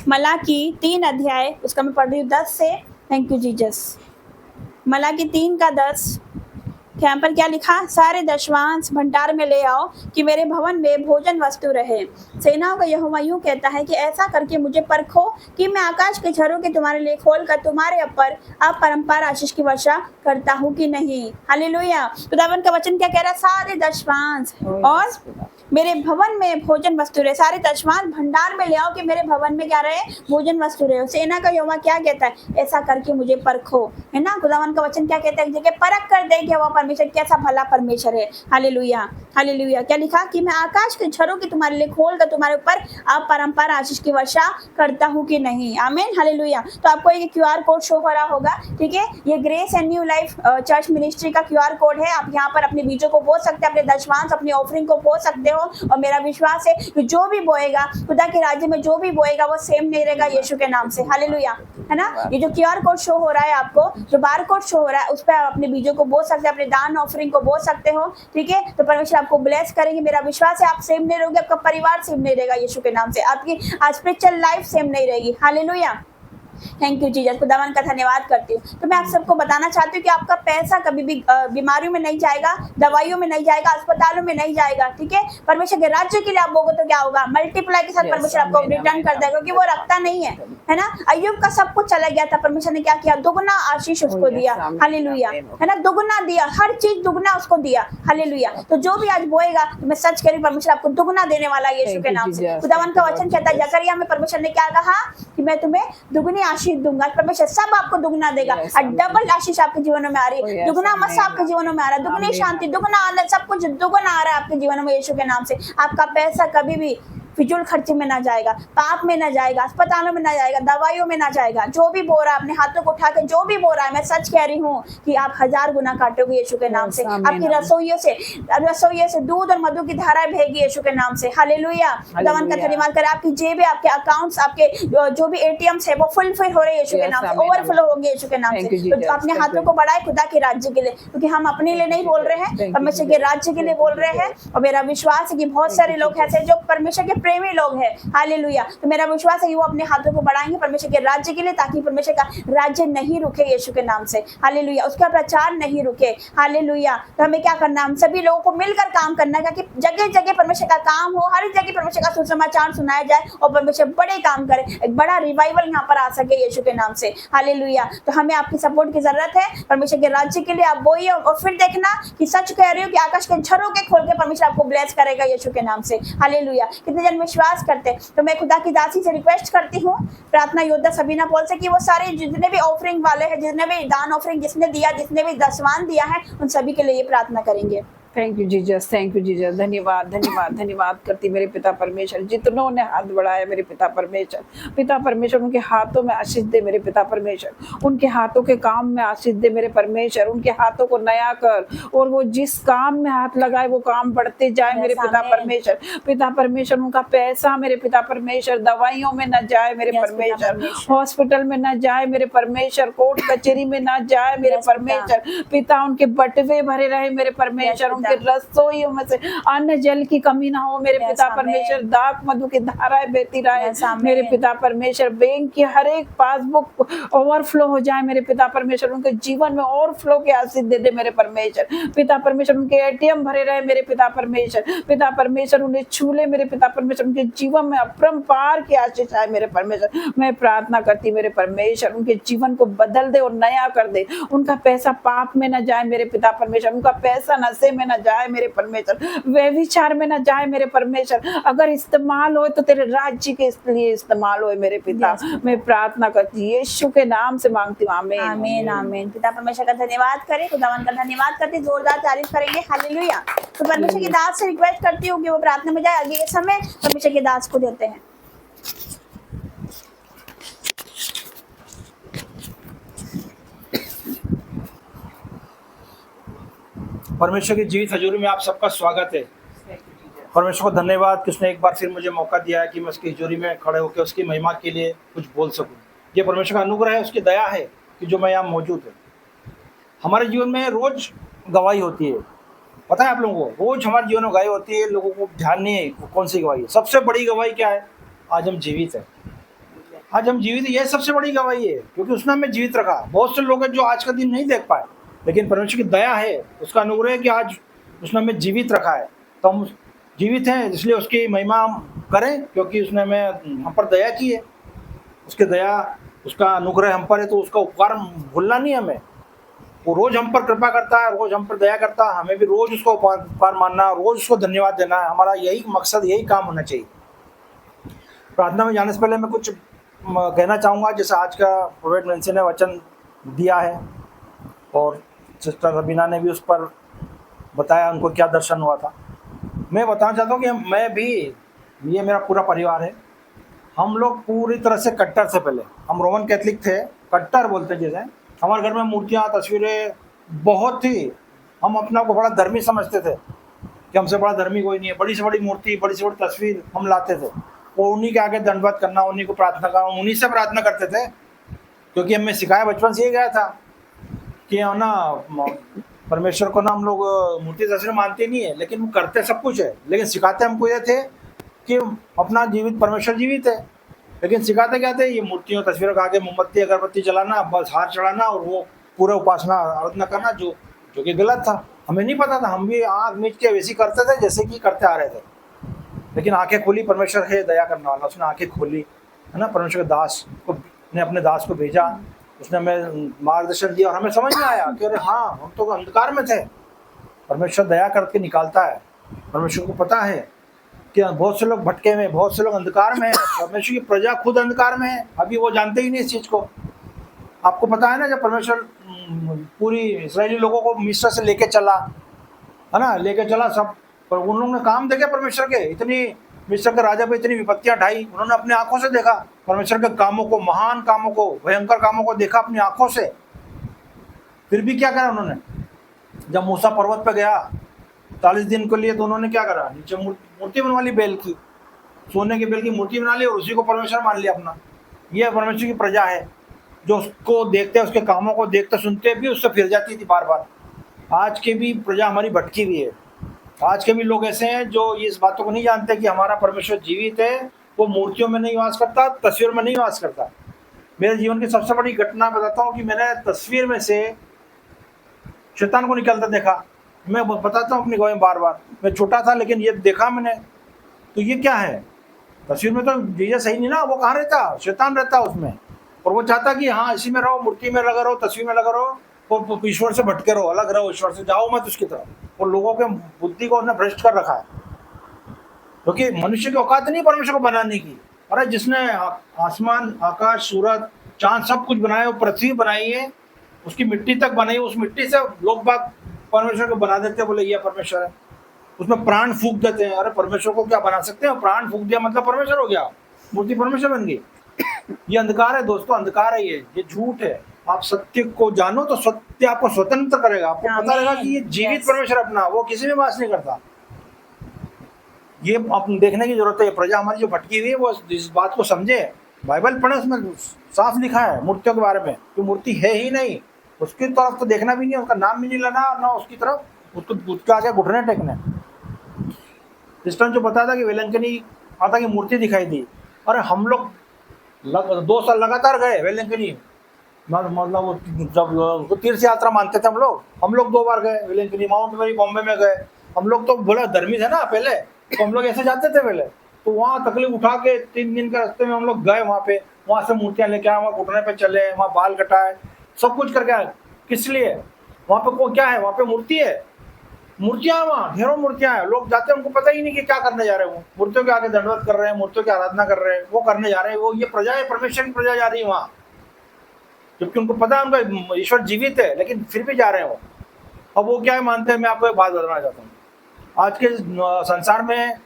मलाकी 3 अध्याय, उसका मैं पढ़ रही हूँ 10 से। Thank you Jesus. मलाकी 3 का 10, यहाँ पर क्या लिखा, सारे दशवांश भंडार में ले आओ कि मेरे भवन में भोजन वस्तु रहे। सेनाओं का यहोवा यूं कहता है कि ऐसा करके मुझे परखो कि मैं आकाश के झरों के तुम्हारे लिए खोल कर तुम्हारे ऊपर अपरंपार आशीष की वर्षा करता हूँ कि नहीं। हालेलुया। खुदावन का वचन क्या कह रहा है, सारे दशवांश और मेरे भवन में भोजन वस्तु रहे। सारे दशवांश भंडार में ले आओ कि मेरे भवन में क्या रहे, भोजन वस्तु रहे। सेना का यहोवा क्या कहता है, ऐसा करके मुझे परखो, है ना। खुदावन का वचन क्या कहता है, जगह परख कर दे कि वह परमेश्वर कैसा भला परमेश्वर है। Hallelujah, hallelujah. क्या लिखा कि मैं आकाश के झरों की तुम्हारे लिए खोल कर तुम्हारे ऊपर अपरंपार आशीष की वर्षा करता हूँ कि नहीं। आमीन, हालेलुया। तो आपको एक QR कोड शो हो रहा होगा, ठीक है। ये grace and new life church ministry का QR कोड है। आप यहाँ पर अपने बीजों को बो सकते हैं, अपने दशवांश, अपनी ऑफरिंग को बो सकते हो। और मेरा विश्वास है कि जो भी बोएगा, खुदा के राज्य में जो भी बोएगा वो सेम नहीं रहेगा यीशु के नाम से। हालेलुया, है ना। ये जो QR कोड शो हो रहा है, आपको जो बार कोड शो हो रहा है, उस पर आप अपने बीजों को बो सकते हैं, अपने दान ऑफरिंग को बो सकते हो, ठीक है। तो परमेश्वर आपको ब्लेस करेंगे। मेरा विश्वास है आप सेम नहीं रहोगे, आपका परिवार सेम नहीं रहेगा यीशु के नाम से, आपकी स्पिरिचुअल लाइफ सेम नहीं रहेगी। हालेलुया। Thank you Jesus. खुदावन का धन्यवाद करती हूँ। तो मैं आप सबको बताना चाहती हूँ कि आपका पैसा कभी भी बीमारियों में नहीं जाएगा, दवाइयों में नहीं जाएगा, अस्पतालों में नहीं जाएगा, ठीक है। परमेश्वर के राज्य के लिए आप बोगे तो क्या होगा, मल्टीप्लाई के साथ परमेश्वर आपको रिटर्न कर देगा, क्योंकि वो रखता नहीं है ना। अय्यूब का सब कुछ चला गया था, परमेश्वर ने क्या किया, दुगना आशीष उसको दिया। हालेलुया, है ना, दुगना दिया, हर चीज दुगना उसको दिया। हालेलुया। तो जो भी आज बोएगा, तो मैं सच कह रही हूँ, परमेश्वर आपको दुगना देने वाला है यीशु के नाम से। खुदावन का वचन कहता है, जकरिया में परमेश्वर ने क्या कहा कि मैं तुम्हें दुगनी आशीष दूंगा। परमेश्वर सब आपको दुगना देगा। डबल आशीष आपके जीवनों में आ रही है, दुगना मसा आपके जीवनों में आ रहा है, दुगनी शांति, दुगना आनंद, सब कुछ दुगना आ रहा है आपके जीवनों में यीशु के नाम से। आपका पैसा कभी भी फिजूल खर्चे में ना जाएगा, पाप में ना जाएगा, अस्पतालों में ना जाएगा, दवाइयों में ना जाएगा। जो भी बो रहा है अपने हाथों को उठा के, जो भी बो रहा है, मैं सच कह रही हूँ कि आप 1000 गुना काटोगे यीशु के नाम से। आपकी रसोइयों से दूध और मधु की धाराएं बहेगी यीशु के नाम से। हालेलुया। खुदावन का धन्यवाद करें। आपकी जेबें, आपके अकाउंट्स, आपके जो भी ATMs है, वो फुलफिल हो रहे हैं यीशु के नाम से, ओवरफ्लो होंगे यीशु के नाम से। तो अपने हाथों को बढ़ाए खुदा के राज्य के लिए, क्योंकि हम अपने लिए नहीं बोल रहे हैं, परमेश्वर के राज्य के लिए बोल रहे हैं। और मेरा विश्वास है कि बहुत सारे लोग ऐसे जो परमेश्वर के प्रेमी लोग हैं। हालेलुया। तो मेरा विश्वास है कि वो अपने हाथों को बढ़ाएंगे परमेश्वर के राज्य के लिए, ताकि परमेश्वर का राज्य नहीं रुके यीशु के नाम से। हालेलुया। उसका प्रचार नहीं रुके। हालेलुया। तो हमें क्या करना है, हम सभी लोगों को मिलकर काम करना है, कि जगह जगह परमेश्वर का काम हो, हर जगह परमेश्वर का सुसमाचार सुनाया जाए और परमेश्वर बड़े काम करे, एक बड़ा रिवाइवल यहाँ पर आ सके यीशु के नाम से। हालेलुया। तो हमें आपकी सपोर्ट की जरूरत है परमेश्वर के राज्य के लिए। आप बोइए और फिर देखना कि सच कह रही हूँ कि आकाश के झरों के खोल के परमेश्वर आपको ब्लेस करेगा यीशु के नाम से। हालेलुया। कितने जन विश्वास करते। तो मैं खुदा की दासी से रिक्वेस्ट करती हूँ, प्रार्थना योद्धा सबीना पॉल से, कि वो सारे जितने भी ऑफरिंग वाले हैं, जितने भी दान ऑफरिंग जिसने दिया, जिसने भी दशवान दिया है, उन सभी के लिए ये प्रार्थना करेंगे। Thank you Jesus, thank you Jesus. धन्यवाद, धन्यवाद, धन्यवाद करती मेरे पिता परमेश्वर। जितनों ने हाथ बढ़ाया मेरे पिता परमेश्वर, पिता परमेश्वर उनके हाथों में आशीष दे मेरे पिता परमेश्वर, उनके हाथों के काम में आशीष दे मेरे परमेश्वर, उनके हाथों को नया कर, और वो जिस काम में हाथ लगाए वो काम बढ़ते जाए मेरे पिता परमेश्वर। पिता परमेश्वर उनका पैसा मेरे पिता परमेश्वर दवाइयों में न जाए मेरे परमेश्वर, हॉस्पिटल में न जाए मेरे परमेश्वर, कोर्ट कचहरी में न जाए मेरे परमेश्वर। पिता उनके बटवे भरे रहे मेरे परमेश्वर, उनके रसोइयों में से अन्न जल की कमी ना हो मेरे पिता परमेश्वर। दाख मधु की धाराएं बहती रहे मेरे पिता परमेश्वर। बैंक की हर एक पासबुक ओवरफ्लो हो जाए मेरे पिता परमेश्वर। उनके जीवन में ओवरफ्लो की आशीष दे दे मेरे परमेश्वर। पिता परमेश्वर उनके ATM भरे रहे मेरे पिता परमेश्वर। पिता परमेश्वर उन्हें छू ले मेरे पिता परमेश्वर। उनके जीवन में अपरंपार की आशीष आए मेरे परमेश्वर। मैं प्रार्थना करती मेरे परमेश्वर, उनके जीवन को बदल दे और नया कर दे। उनका पैसा पाप में न जाए मेरे पिता परमेश्वर, उनका पैसा नशे में न जाए मेरे परमेश्वर, व्यभिचार में न जाए मेरे परमेश्वर। अगर इस्तेमाल हो तो तेरे राज्य के लिए इस्तेमाल हो मेरे पिता। मैं प्रार्थना करती यीशु के नाम से मांगती हूँ, आमीन, आमीन, आमीन। पिता परमेश्वर का धन्यवाद करें, खुदावन का धन्यवाद करते, जोरदार तारीफ करेंगे। हालेलुया। तो परमेश्वर की दास से रिक्वेस्ट करती हूँ कि वो प्रार्थना में जाए। आगे ये समय परमेश्वर की दास को देते हैं। परमेश्वर की जीवित हजूरी में आप सबका स्वागत है। परमेश्वर को धन्यवाद कि उसने एक बार फिर मुझे मौका दिया है कि मैं उसकी हजूरी में खड़े होकर उसकी महिमा के लिए कुछ बोल सकूं। ये परमेश्वर का अनुग्रह है, उसकी दया है कि जो मैं यहाँ मौजूद है। हमारे जीवन में रोज गवाही होती है, पता है आप लोगों को, रोज हमारे जीवन में गवाही होती है। लोगों को ध्यान नहीं है कौन सी गवाही है। सबसे बड़ी गवाही क्या है? आज हम जीवित हैं। आज हम जीवित हैं, यह सबसे बड़ी गवाही है, क्योंकि उसने हमें जीवित रखा। बहुत से लोग हैं जो आज का दिन नहीं देख पाए, लेकिन परमेश्वर की दया है, उसका अनुग्रह है कि आज उसने हमें जीवित रखा है। तो हम जीवित हैं, इसलिए उसकी महिमा हम करें, क्योंकि उसने हमें हम पर दया की है। उसकी दया, उसका अनुग्रह हम पर है, तो उसका उपकार भूलना नहीं हमें। वो रोज हम पर कृपा करता है, रोज हम पर दया करता है, हमें भी रोज उसको उपकार मानना, रोज उसको धन्यवाद देना है। हमारा यही मकसद, यही काम होना चाहिए। प्रार्थना में जाने से पहले मैं कुछ कहना चाहूँगा। जैसे आज का प्रोफेट नैन्सी ने वचन दिया है और सिस्टर रबीना ने भी उस पर बताया उनको क्या दर्शन हुआ था। मैं बताना चाहता हूँ कि मैं भी, ये मेरा पूरा परिवार है, हम लोग पूरी तरह से कट्टर से पहले हम रोमन कैथलिक थे, कट्टर बोलते जैसे। हमारे घर में मूर्तियाँ, तस्वीरें बहुत थी। हम अपना को बड़ा धर्मी समझते थे कि हमसे बड़ा धर्मी कोई नहीं है। बड़ी से बड़ी मूर्ति, बड़ी से बड़ी तस्वीर हम लाते थे और उन्हीं के आगे दंडवत करना, उन्हीं को प्रार्थना करना, उन्हीं से प्रार्थना करते थे। क्योंकि हमें सिखाया बचपन से ये गया था कि ना परमेश्वर को ना हम लोग मूर्ति तस्वीर मानते नहीं है, लेकिन वो करते सब कुछ है। लेकिन सिखाते हमको ये थे कि अपना जीवित परमेश्वर जीवित है, लेकिन सिखाते क्या थे, ये मूर्तियों तस्वीरों के आगे मोमबत्ती अगरबत्ती जलाना, बस हार चढ़ाना और वो पूरा उपासना आराधना करना, जो कि गलत था। हमें नहीं पता था, हम भी आँख मीच के वैसी करते थे जैसे कि करते आ रहे थे। लेकिन आंखें खोली, परमेश्वर है दया करने वाला, उसने आंखें खोली, है ना। परमेश्वर के दास को ने अपने दास को भेजा, उसने हमें मार्गदर्शन दिया और हमें समझ में आया कि अरे हाँ, हम तो अंधकार में थे, परमेश्वर दया करके निकालता है। परमेश्वर को पता है कि बहुत से लोग भटके में, बहुत से लोग अंधकार में हैं। परमेश्वर की प्रजा खुद अंधकार में है, अभी वो जानते ही नहीं इस चीज़ को। आपको पता है ना, जब परमेश्वर पूरी इस्राएली लोगों को मिस्र से लेके चला, है ना, लेके चला सब, पर उन लोगों ने काम देखे परमेश्वर के, इतनी मिस्र के राजा पे इतनी विपत्तियां ढाई, उन्होंने अपनी आंखों से देखा परमेश्वर के कामों को, महान कामों को, भयंकर कामों को देखा अपनी आंखों से। फिर भी क्या करा उन्होंने, जब मूसा पर्वत पे गया 40 दिन के लिए, तो उन्होंने क्या करा, नीचे मूर्ति बनवा ली, बेल की, सोने के बेल की मूर्ति बना ली और उसी को परमेश्वर मान लिया अपना। यह परमेश्वर की प्रजा है जो उसको देखते, उसके कामों को देखते सुनते भी उससे फिर जाती थी बार बार। आज के भी प्रजा हमारी भटकी हुई है। आज के भी लोग ऐसे हैं जो इस बातों को नहीं जानते कि हमारा परमेश्वर जीवित है, वो मूर्तियों में नहीं वास करता, तस्वीर में नहीं वास करता। मेरे जीवन की सबसे बड़ी घटना बताता हूँ कि मैंने तस्वीर में से शैतान को निकलता देखा। मैं बताता हूँ अपनी गवाही बार बार, मैं छोटा था लेकिन ये देखा मैंने, तो ये क्या है, तस्वीर में तो जीसस सही नहीं ना, वो कहाँ रहता, शैतान रहता उसमें, और वो चाहता कि हाँ इसी में रहो, मूर्ति में लगा रहो, तस्वीर में लगा रहो और ईश्वर से भटके रहो, अलग रहो, ईश्वर से जाओ मत उसकी तरफ। और लोगों के बुद्धि को उसने भ्रष्ट कर रखा है, क्योंकि मनुष्य की औकात नहीं परमेश्वर को बनाने की। अरे जिसने आसमान, आकाश, सूरज, चांद सब कुछ बनाया, वो पृथ्वी बनाई है, उसकी मिट्टी तक बनाई, उस मिट्टी से लोग बाग परमेश्वर को बना देते हैं, बोले ये परमेश्वर है, उसमें प्राण फूंक देते हैं। अरे परमेश्वर को क्या बना सकते हैं, प्राण फूंक दिया मतलब परमेश्वर हो गया, मूर्ति परमेश्वर बन गई। ये अंधकार है दोस्तों, अंधकार है, ये झूठ है। आप सत्य को जानो तो सत्य आपको स्वतंत्र करेगा, आपको पता रहेगा कि ये जीवित परमेश्वर अपना, वो किसी में वास नहीं करता। ये आप देखने की जरूरत है, प्रजा हमारी जो भटकी हुई है वो इस बात को समझे। बाइबल पढ़े, उसमें साफ लिखा है मूर्तियों के बारे में, तो मूर्ति है ही नहीं, उसकी तरफ तो देखना भी नहीं, उसका नाम भी नहीं लेना, ना उसकी तरफ उसके आगे घुटने टेकने। इस टाइम जो बताया था कि वेलंकनी आता की मूर्ति दिखाई दी, अरे हम लोग 2 साल लगातार गए वेलंकनी, मतलब जब तीर्थ यात्रा मानते थे हम लोग 2 बार गए वेलंकनी, माउंट मेरी बॉम्बे में गए। हम लोग तो बोला धर्मी थे ना पहले, तो हम लोग ऐसे जाते थे पहले, तो वहाँ तकलीफ उठा के 3 दिन के रास्ते में हम लोग गए वहाँ पे, वहाँ से मूर्तियाँ लेके आए, वहाँ घुटने पे चले, वहाँ बाल कटाए, सब कुछ करके आए। किस लिए? वहाँ पे को क्या है, वहाँ पे मूर्ति है, मूर्तियाँ, वहाँ ढेरों मूर्तियाँ हैं। लोग जाते हैं, उनको पता ही नहीं कि क्या करने जा रहे हैं, वो मूर्तियों के आगे दंडवत कर रहे हैं, मूर्तियों की आराधना कर रहे हैं, वो करने जा रहे हैं, वो ये प्रजा है, परमेश्वर की प्रजा जा रही है वहाँ, जबकि उनको पता है उनका ईश्वर जीवित है, लेकिन फिर भी जा रहे हैं वो। अब वो क्या है मानते हैं, मैं आपको एक बात बताना चाहता हूँ। आज के संसार में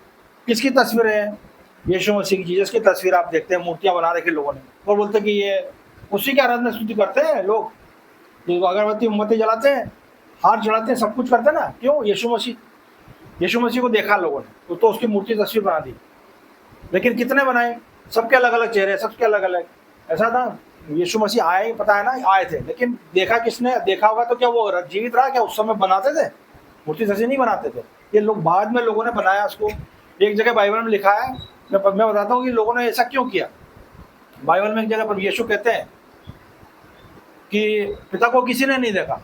किसकी तस्वीर है? यीशु मसीह की, जीसस की तस्वीर आप देखते हैं, मूर्तियाँ बना रखी लोगों ने, और बोलते हैं कि ये उसी की आराधना स्तुति करते हैं लोग, जो अगरबत्ती मोमबत्ती जलाते हैं, हार चढ़ाते हैं, सब कुछ करते हैं ना। क्यों? यीशु मसीह को देखा लोगों ने, तो उसकी मूर्ति तस्वीर बना दी। लेकिन कितने बनाए? सबके अलग अलग चेहरे, सबके अलग अलग। ऐसा था यीशु मसीह आए, पता है ना, आए थे, लेकिन देखा किसने? देखा होगा तो क्या वो जीवित रहा क्या? उस समय बनाते थे मूर्ति तस्वीर? नहीं बनाते थे। ये लोग बाद में लोगों ने बनाया उसको। एक जगह बाइबल में लिखा है मैं बताता हूँ कि लोगों ने ऐसा क्यों किया। बाइबल में एक जगह पर यीशु कहते हैं कि पिता को किसी ने नहीं देखा,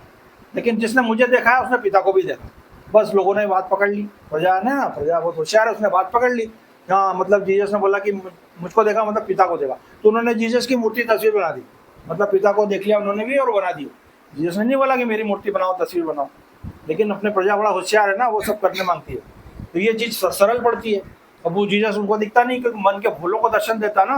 लेकिन जिसने मुझे देखा है उसने पिता को भी देखा। बस लोगों ने बात पकड़ ली, प्रजा ने ना, प्रजा बहुत होशियार है, उसने बात पकड़ ली। हाँ, मतलब जीसस ने बोला कि मुझको देखा मतलब पिता को देखा, तो उन्होंने जीसस की मूर्ति तस्वीर बना दी, मतलब पिता को देख लिया उन्होंने भी और बना दी। जीसस ने नहीं बोला कि मेरी मूर्ति बनाओ, तस्वीर बनाओ, लेकिन अपने प्रजा बड़ा होशियार है ना, वो सब करने मांगती है, तो ये चीज़ सरल पड़ती है। अब वो जीसस उनको दिखता नहीं, क्योंकि मन के भूलों को दर्शन देता ना,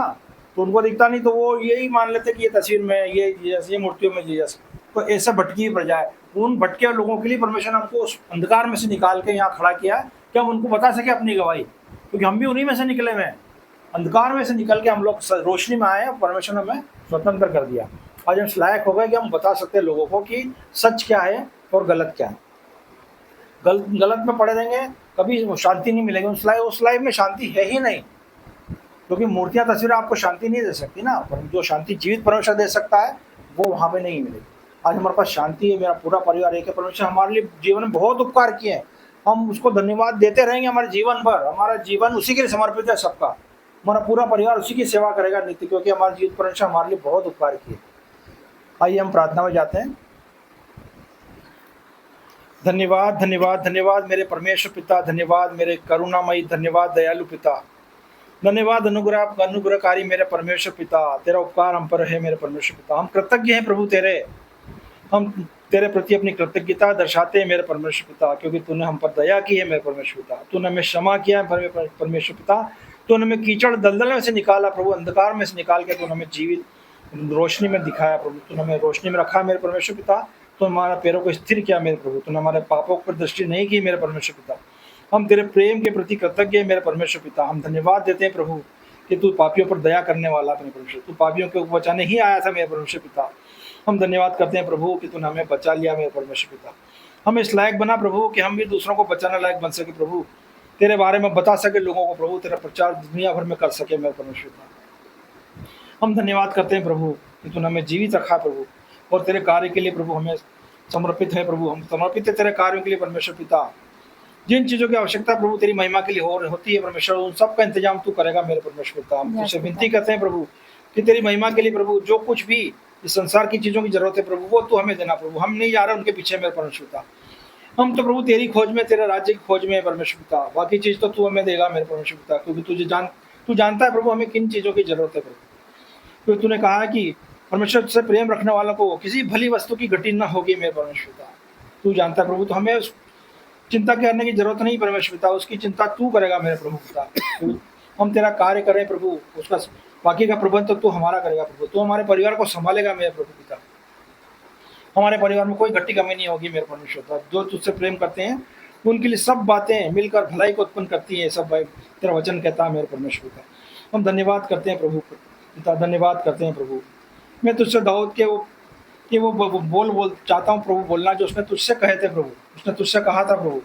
तो उनको दिखता नहीं, तो वो यही मान लेते कि ये तस्वीर में ये जीसस, ये मूर्तियों में जीसस। तो ऐसा भटकी प्रजा है। उन भटके लोगों के लिए परमेश्वर ने हमको उस अंधकार में से निकाल के यहाँ खड़ा किया कि हम उनको बता सके अपनी गवाही, क्योंकि हम भी उन्हीं में से निकले हुए हैं। अंधकार में से निकल के हम लोग रोशनी में आए, परमेश्वर ने हमें स्वतंत्र कर दिया। आज हम लायक हो गए कि हम बता सकते हैं लोगों को कि सच क्या है और गलत क्या है। गलत में पड़े रहेंगे कभी शांति नहीं मिलेगी। उस लाइफ में शांति है ही नहीं, क्योंकि मूर्तियाँ तस्वीरें आपको शांति नहीं दे सकती ना, पर जो शांति जीवित परमेश्वर दे सकता है वो वहाँ पे नहीं मिलेगी। आज हमारे पास शांति है, मेरा पूरा परिवार एक है। परमेश्वर हमारे लिए जीवन में बहुत उपकार किए हैं, हम उसको धन्यवाद देते रहेंगे हमारे जीवन भर। हमारा जीवन उसी के लिए समर्पित है सबका, हमारा पूरा परिवार उसी की सेवा करेगा नित्य, क्योंकि हमारे जीवित परमेश्वर हमारे लिए बहुत उपकार किए। आइए हम प्रार्थना में जाते हैं। धन्यवाद धन्यवाद धन्यवाद मेरे परमेश्वर पिता, धन्यवाद मेरे करुणामयी, धन्यवाद दयालु पिता, धन्यवाद अनुग्रहकारी मेरे परमेश्वर पिता। तेरा उपकार हम पर है मेरे परमेश्वर पिता। हम कृतज्ञ हैं प्रभु तेरे, हम तेरे प्रति अपनी कृतज्ञता दर्शाते हैं मेरे परमेश्वर पिता, क्योंकि तूने हम पर दया की है मेरे परमेश्वर पिता। तूने हमें क्षमा किया है परमेश्वर पिता। तूने हमें कीचड़ दलदल में से निकाला प्रभु, अंधकार में से निकाल के तूने हमें जीवित रोशनी में दिखाया प्रभु। तूने हमें रोशनी में रखा मेरे परमेश्वर पिता। तूने हमारे पैरों को स्थिर किया मेरे प्रभु। तूने हमारे पापों पर दृष्टि नहीं की मेरे परमेश्वर पिता। हम तेरे प्रेम के प्रति कृतज्ञ हैं मेरे परमेश्वर पिता। हम धन्यवाद देते हैं प्रभु कि तू पापियों पर दया करने वाला मेरे परमेश्वर, तू पापियों को बचाने ही आया था मेरे परमेश्वर पिता। हम धन्यवाद करते हैं प्रभु कि तूने हमें बचा लिया मेरे परमेश्वर पिता। हम इस लायक बना प्रभु कि हम भी दूसरों को बचाने लायक बन सके प्रभु, तेरे बारे में बता सके लोगों को प्रभु, तेरा प्रचार दुनिया भर में कर सके मेरे परमेश्वर पिता। हम धन्यवाद करते हैं प्रभु कि तूने हमें जीवित रखा प्रभु, और तेरे कार्य के लिए प्रभु हमें समर्पित है प्रभु। हम समर्पित है तेरे कार्यों के लिए परमेश्वर पिता। जिन चीज़ों की आवश्यकता प्रभु तेरी महिमा के लिए होती है परमेश्वर, उन सब का इंतजाम तू करेगा मेरे परमेश्वर पिता। हम तुझसे विनती करते हैं प्रभु कि तेरी महिमा के लिए प्रभु जो कुछ भी इस संसार की चीज़ों की जरूरत है प्रभु, वो तू हमें देना प्रभु। हम नहीं जा रहे उनके पीछे मेरे परमेश्वर पिता। हम तो प्रभु तेरी खोज में, तेरे राज्य की खोज में है परमेश्वर पिता। बाकी चीज़ तो तू हमें देगा मेरे परमेश्वर पिता, क्योंकि तू जानता है प्रभु हमें किन चीज़ों की जरूरत है प्रभु। क्योंकि तूने कहा है कि परमेश्वर से प्रेम रखने वालों को किसी भली वस्तु की घटी न होगी मेरे परमेश्वर पिता। तू जानता है प्रभु, तो हमें चिंता करने की जरूरत नहीं परमेश्वर पिता, उसकी चिंता तू करेगा मेरे प्रभु पिता। हम तेरा कार्य करें प्रभु, उसका बाकी का प्रबंध तो तू हमारा करेगा प्रभु। तू हमारे परिवार को संभालेगा मेरे प्रभु पिता। हमारे परिवार में कोई घटी कमी नहीं होगी मेरे परमेश्वर पिता। जो तुझसे प्रेम करते हैं उनके लिए सब बातें मिलकर भलाई को उत्पन्न करती हैं, सब तेरा वचन कहता है मेरे परमेश्वर पिता। हम धन्यवाद करते हैं प्रभु पिता, धन्यवाद करते हैं प्रभु। मैं तुझसे दाऊद के वो बोल चाहता हूँ प्रभु, बोलना जो उसने तुझसे कहे थे प्रभु। उसने तुझसे कहा था प्रभु,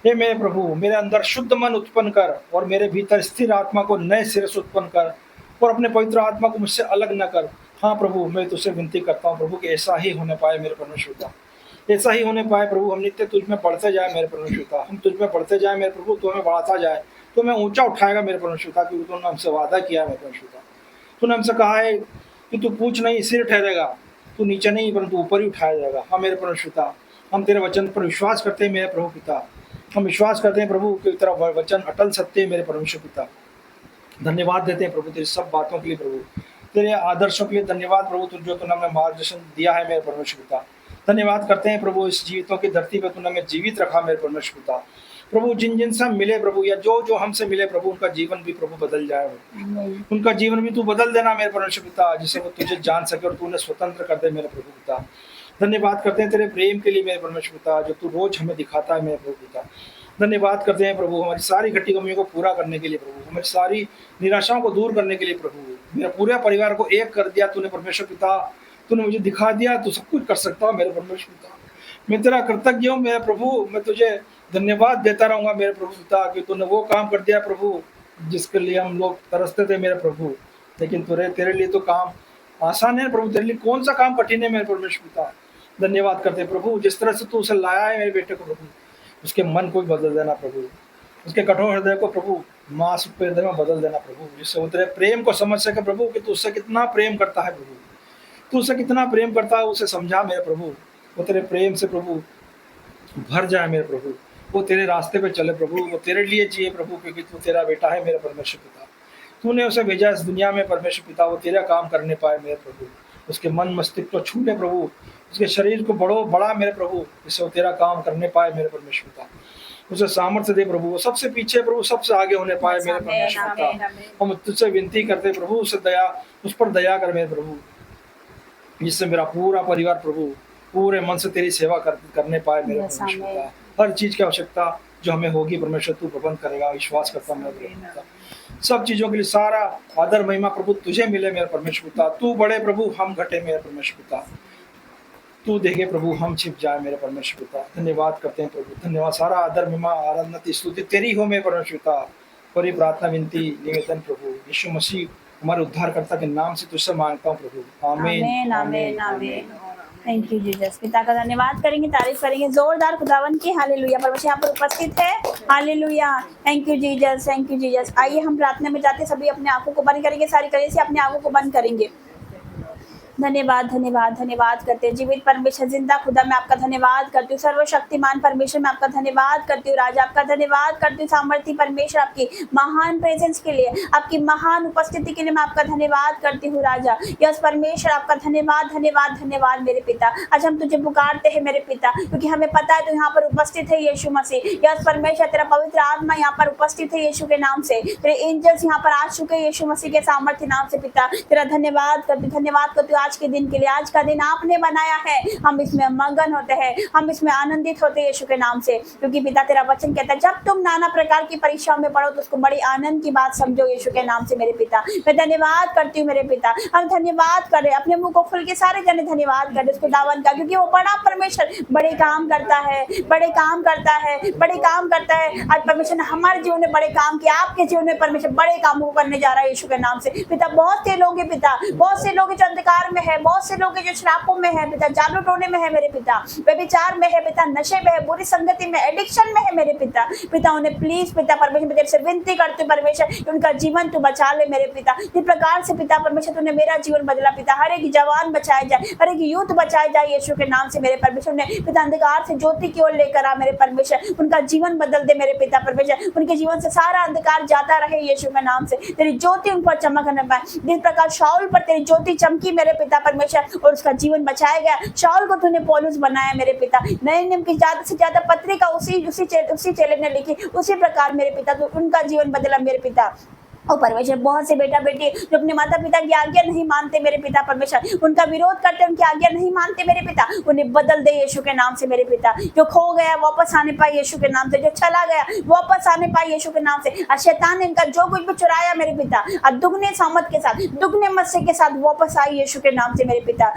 हे मेरे प्रभु मेरे अंदर शुद्ध मन उत्पन्न कर और मेरे भीतर स्थिर आत्मा को नए सिरे से उत्पन्न कर, और अपने पवित्र आत्मा को मुझसे अलग न कर। हाँ प्रभु, मैं तुझसे विनती करता हूँ प्रभु कि ऐसा ही होने पाए मेरे परमेश्वर पिता, ऐसा ही होने पाए प्रभु। हम नित्य तुझ में बढ़ते जाए मेरे परमेश्वर पिता, हम तुझ में बढ़ते जाए मेरे प्रभु। तू हमें बढ़ाता जाए, तो हमें ऊंचा उठाएगा मेरे परमेश्वर पिता, क्योंकि तूने हमसे वादा किया है मेरे परमेश्वर पिता। तूने हमसे कहा है कि तू पूछ नहीं सिर ठहरेगा, तू नीचे नहीं परंतु ऊपर ही उठाया जाएगा। हाँ मेरे परमेश्वर पिता, हम तेरे वचन पर विश्वास करते हैं मेरे प्रभु पिता। हम विश्वास करते हैं प्रभु कि तेरा वचन अटल सत्य है मेरे परमेश्वर पिता। धन्यवाद देते हैं प्रभु तेरी सब बातों के लिए प्रभु, तेरे आदर्शों के लिए धन्यवाद प्रभु, तुझ जो तूने हमें मार्गदर्शन दिया है मेरे परमेश्वर पिता। धन्यवाद करते हैं प्रभु इस जीवितों की धरती पर तूने हमें जीवित रखा मेरे परमेश्वर पिता। प्रभु जिन से हम मिले प्रभु, या जो हमसे मिले प्रभु, उनका जीवन भी प्रभु बदल जाए, उनका जीवन भी तू बदल देना मेरे परमेश्वर पिता, जिससे वो तुझे जान सके और तू उन्हें स्वतंत्र कर दे मेरे प्रभु पिता। धन्यवाद करते हैं तेरे प्रेम के लिए मेरे परमेश्वर पिता, जो तू रोज हमें दिखाता है मेरे प्रभु पिता। धन्यवाद करते हैं प्रभु हमारी सारी घटी कमियों को पूरा करने के लिए प्रभु, हमारी सारी निराशाओं को दूर करने के लिए प्रभु। मेरा पूरे परिवार को एक कर दिया तूने परमेश्वर पिता, तूने मुझे दिखा दिया तू सब कुछ कर सकता है मेरे परमेश्वर पिता। मैं तेरा कृतज्ञ हूँ मेरे प्रभु, मैं तुझे धन्यवाद देता रहूँगा मेरे प्रभु पिता कि तूने वो काम कर दिया प्रभु जिसके लिए हम लोग तरसते थे मेरे प्रभु। लेकिन तेरे लिए तो काम आसान है प्रभु, तेरे लिए कौन सा काम कठिन है मेरे परमेश्वर पिता। धन्यवाद करते हैं प्रभु, जिस तरह से तू उसे लाया है मेरे बेटे को प्रभु, उसके मन को भी बदल देना प्रभु, उसके कठोर हृदय को प्रभु मांस पे हृदय में बदल देना प्रभु, जिससे वो तेरे प्रेम को समझ सके प्रभु कि तू उससे कितना प्रेम करता है प्रभु, तू उससे कितना प्रेम करता है, उसे समझा मेरे प्रभु। वो तेरे प्रेम से प्रभु भर जाए मेरे प्रभु, वो तेरे रास्ते पे चले प्रभु, वो तेरे लिए जिए प्रभु, क्योंकि तू तेरा बेटा है मेरे परमेश्वर पिता। तूने उसे भेजा इस दुनिया में परमेश्वर पिता, वो तेरा काम करने पाए मेरे प्रभु। उसके मन मस्तिष्क को छू ले प्रभु, उसके शरीर को बड़ा मेरे प्रभु, जिससे वो तेरा काम करने पाए मेरे परमेश्वर पिता। उसे सामर्थ्य दे प्रभु, वो सबसे पीछे प्रभु सबसे आगे होने पाए मेरे परमेश्वर पिता। हम तुझसे विनती करते प्रभु, उस पर दया कर मेरे प्रभु, जिससे मेरा पूरा परिवार प्रभु पूरे मन से तेरी सेवा करने पाए मेरे परमेश्वर पिता। हर चीज की आवश्यकता जो हमें होगी परमेश्वर तू प्रबंध करेगा, विश्वास करता मेरे पिता। सब चीजों के लिए सारा आदर महिमा प्रभु तुझे मिले मेरे परमेश्वर पिता। तू बड़े प्रभु, हम घटे मेरे परमेश्वर पिता। तू देखे प्रभु, हम छिप जाए मेरे परमेश्वर पिता। धन्यवाद करते हैं प्रभु, धन्यवाद। सारा आदर महिमा आराधना स्तुति तेरी हो मेरे परमेश्वर पिता। और ये प्रार्थना विनती निवेदन प्रभु यीशु मसीह हमारे उद्धारकर्ता के नाम से तुझसे मांगता हूँ प्रभु, आमीन आमीन आमीन। Thank you Jesus. पिता का धन्यवाद करेंगे, तारीफ करेंगे जोरदार खुदावन की। हालेलुया। परमेश्वर यहाँ पर उपस्थित है। Hallelujah. Thank you Jesus, thank you Jesus. आइए हम प्रार्थना में जाते सभी अपने आंखों को बंद करेंगे, सारी कलीसिया अपने आंखों को बंद करेंगे। धन्यवाद धन्यवाद धन्यवाद करते हैं जीवित परमेश्वर जिंदा खुदा, मैं आपका धन्यवाद करती हूँ। सर्वशक्तिमान परमेश्वर मैं आपका धन्यवाद करती हूँ। राजा आपका धन्यवाद करती हूँ। सामर्थी परमेश्वर आपकी महान प्रेजेंस के लिए, आपकी महान उपस्थिति के लिए मैं आपका धन्यवाद करती हूँ। राजा यस परमेश्वर आपका धन्यवाद धन्यवाद धन्यवाद मेरे पिता। आज हम तुझे पुकारते हैं मेरे पिता, क्योंकि हमें पता है तू यहाँ पर उपस्थित है यीशु मसीह। यस परमेश्वर तेरा पवित्र आत्मा यहाँ पर उपस्थित है यीशु के नाम से। तेरे एंजल्स यहाँ पर आ चुके हैं यीशु मसीह के सामर्थ्य नाम से। पिता तेरा धन्यवाद करती हूँ, धन्यवाद करती हूँ आज के दिन के लिए। आज का दिन आपने बनाया है, हम इसमें मगन होते हैं, हम इसमें आनंदित होते हैं यीशु के नाम से। क्योंकि पिता तेरा वचन कहता है जब तुम नाना प्रकार की परीक्षाओं में पढ़ो तो उसको बड़ी आनंद की बात समझो यीशु के नाम से। मेरे पिता मैं धन्यवाद करती हूँ मेरे पिता। हम धन्यवाद कर रहे, अपने मुंह को खुल के सारे जने धन्यवाद कर उसको दावन का, क्योंकि वो बड़ा परमेश्वर बड़े काम करता है, बड़े काम करता है, बड़े काम करता है। आज परमेश्वर ने हमारे जीवन में बड़े काम किया, आपके जीवन में परमेश्वर बड़े कामों को करने जा रहा है यीशु के नाम से। पिता बहुत से लोग हैं पिता, बहुत से लोग जो अंधकार में है, बहुत से लोग जो शराबों में है पिता, जादू टोने में है मेरे पिता, व्यभिचार में है पिता, नशे में है, बुरी संगति में, एडिक्शन में है मेरे पिता। पिता उन्हें प्लीज पिता परमेश्वर मैं तेरे से विनती करती हूँ परमेश्वर, उनका जीवन तू बचा ले मेरे पिता। जिस प्रकार से पिता परमेश्वर तूने मेरा जीवन बदला पिता, हर एक जवान बचाया जाए, हर एक यूथ बचाया जाए यीशु के नाम से मेरे परमेश्वर ने। पिता अंधकार से ज्योति की ओर लेकर आ मेरे परमेश्वर, उनका जीवन बदल दे मेरे पिता परमेश्वर, उनके जीवन से सारा अंधकार जाता रहे यीशु के नाम से। तेरी ज्योति उन पर चमकने पाए, जिस प्रकार शाऊल पर तेरी ज्योति चमकी मेरे पिता परमेश्वर और उसका जीवन बचाया गया। शाऊल को तूने पौलुस बनाया मेरे पिता, नए नियम की ज्यादा से ज्यादा पत्रिका उसी चेले ने लिखी, उसी प्रकार मेरे पिता तो उनका जीवन बदला मेरे पिता। और परमेश्वर बहुत से बेटा बेटी जो अपने माता पिता की आज्ञा नहीं मानते मेरे पिता परमेश्वर, उनका विरोध करते, उनकी आज्ञा नहीं मानते मेरे पिता, उन्हें बदल दे यीशु के नाम से मेरे पिता। जो खो गया वापस आने पाए यीशु के नाम से, जो चला गया वापस आने पाए यीशु के नाम से। और शैतान ने इनका जो कुछ भी चुराया मेरे पिता, और दुगने सामत के साथ, दुगने मत्स्य के साथ वापस आए यीशु के नाम से मेरे पिता।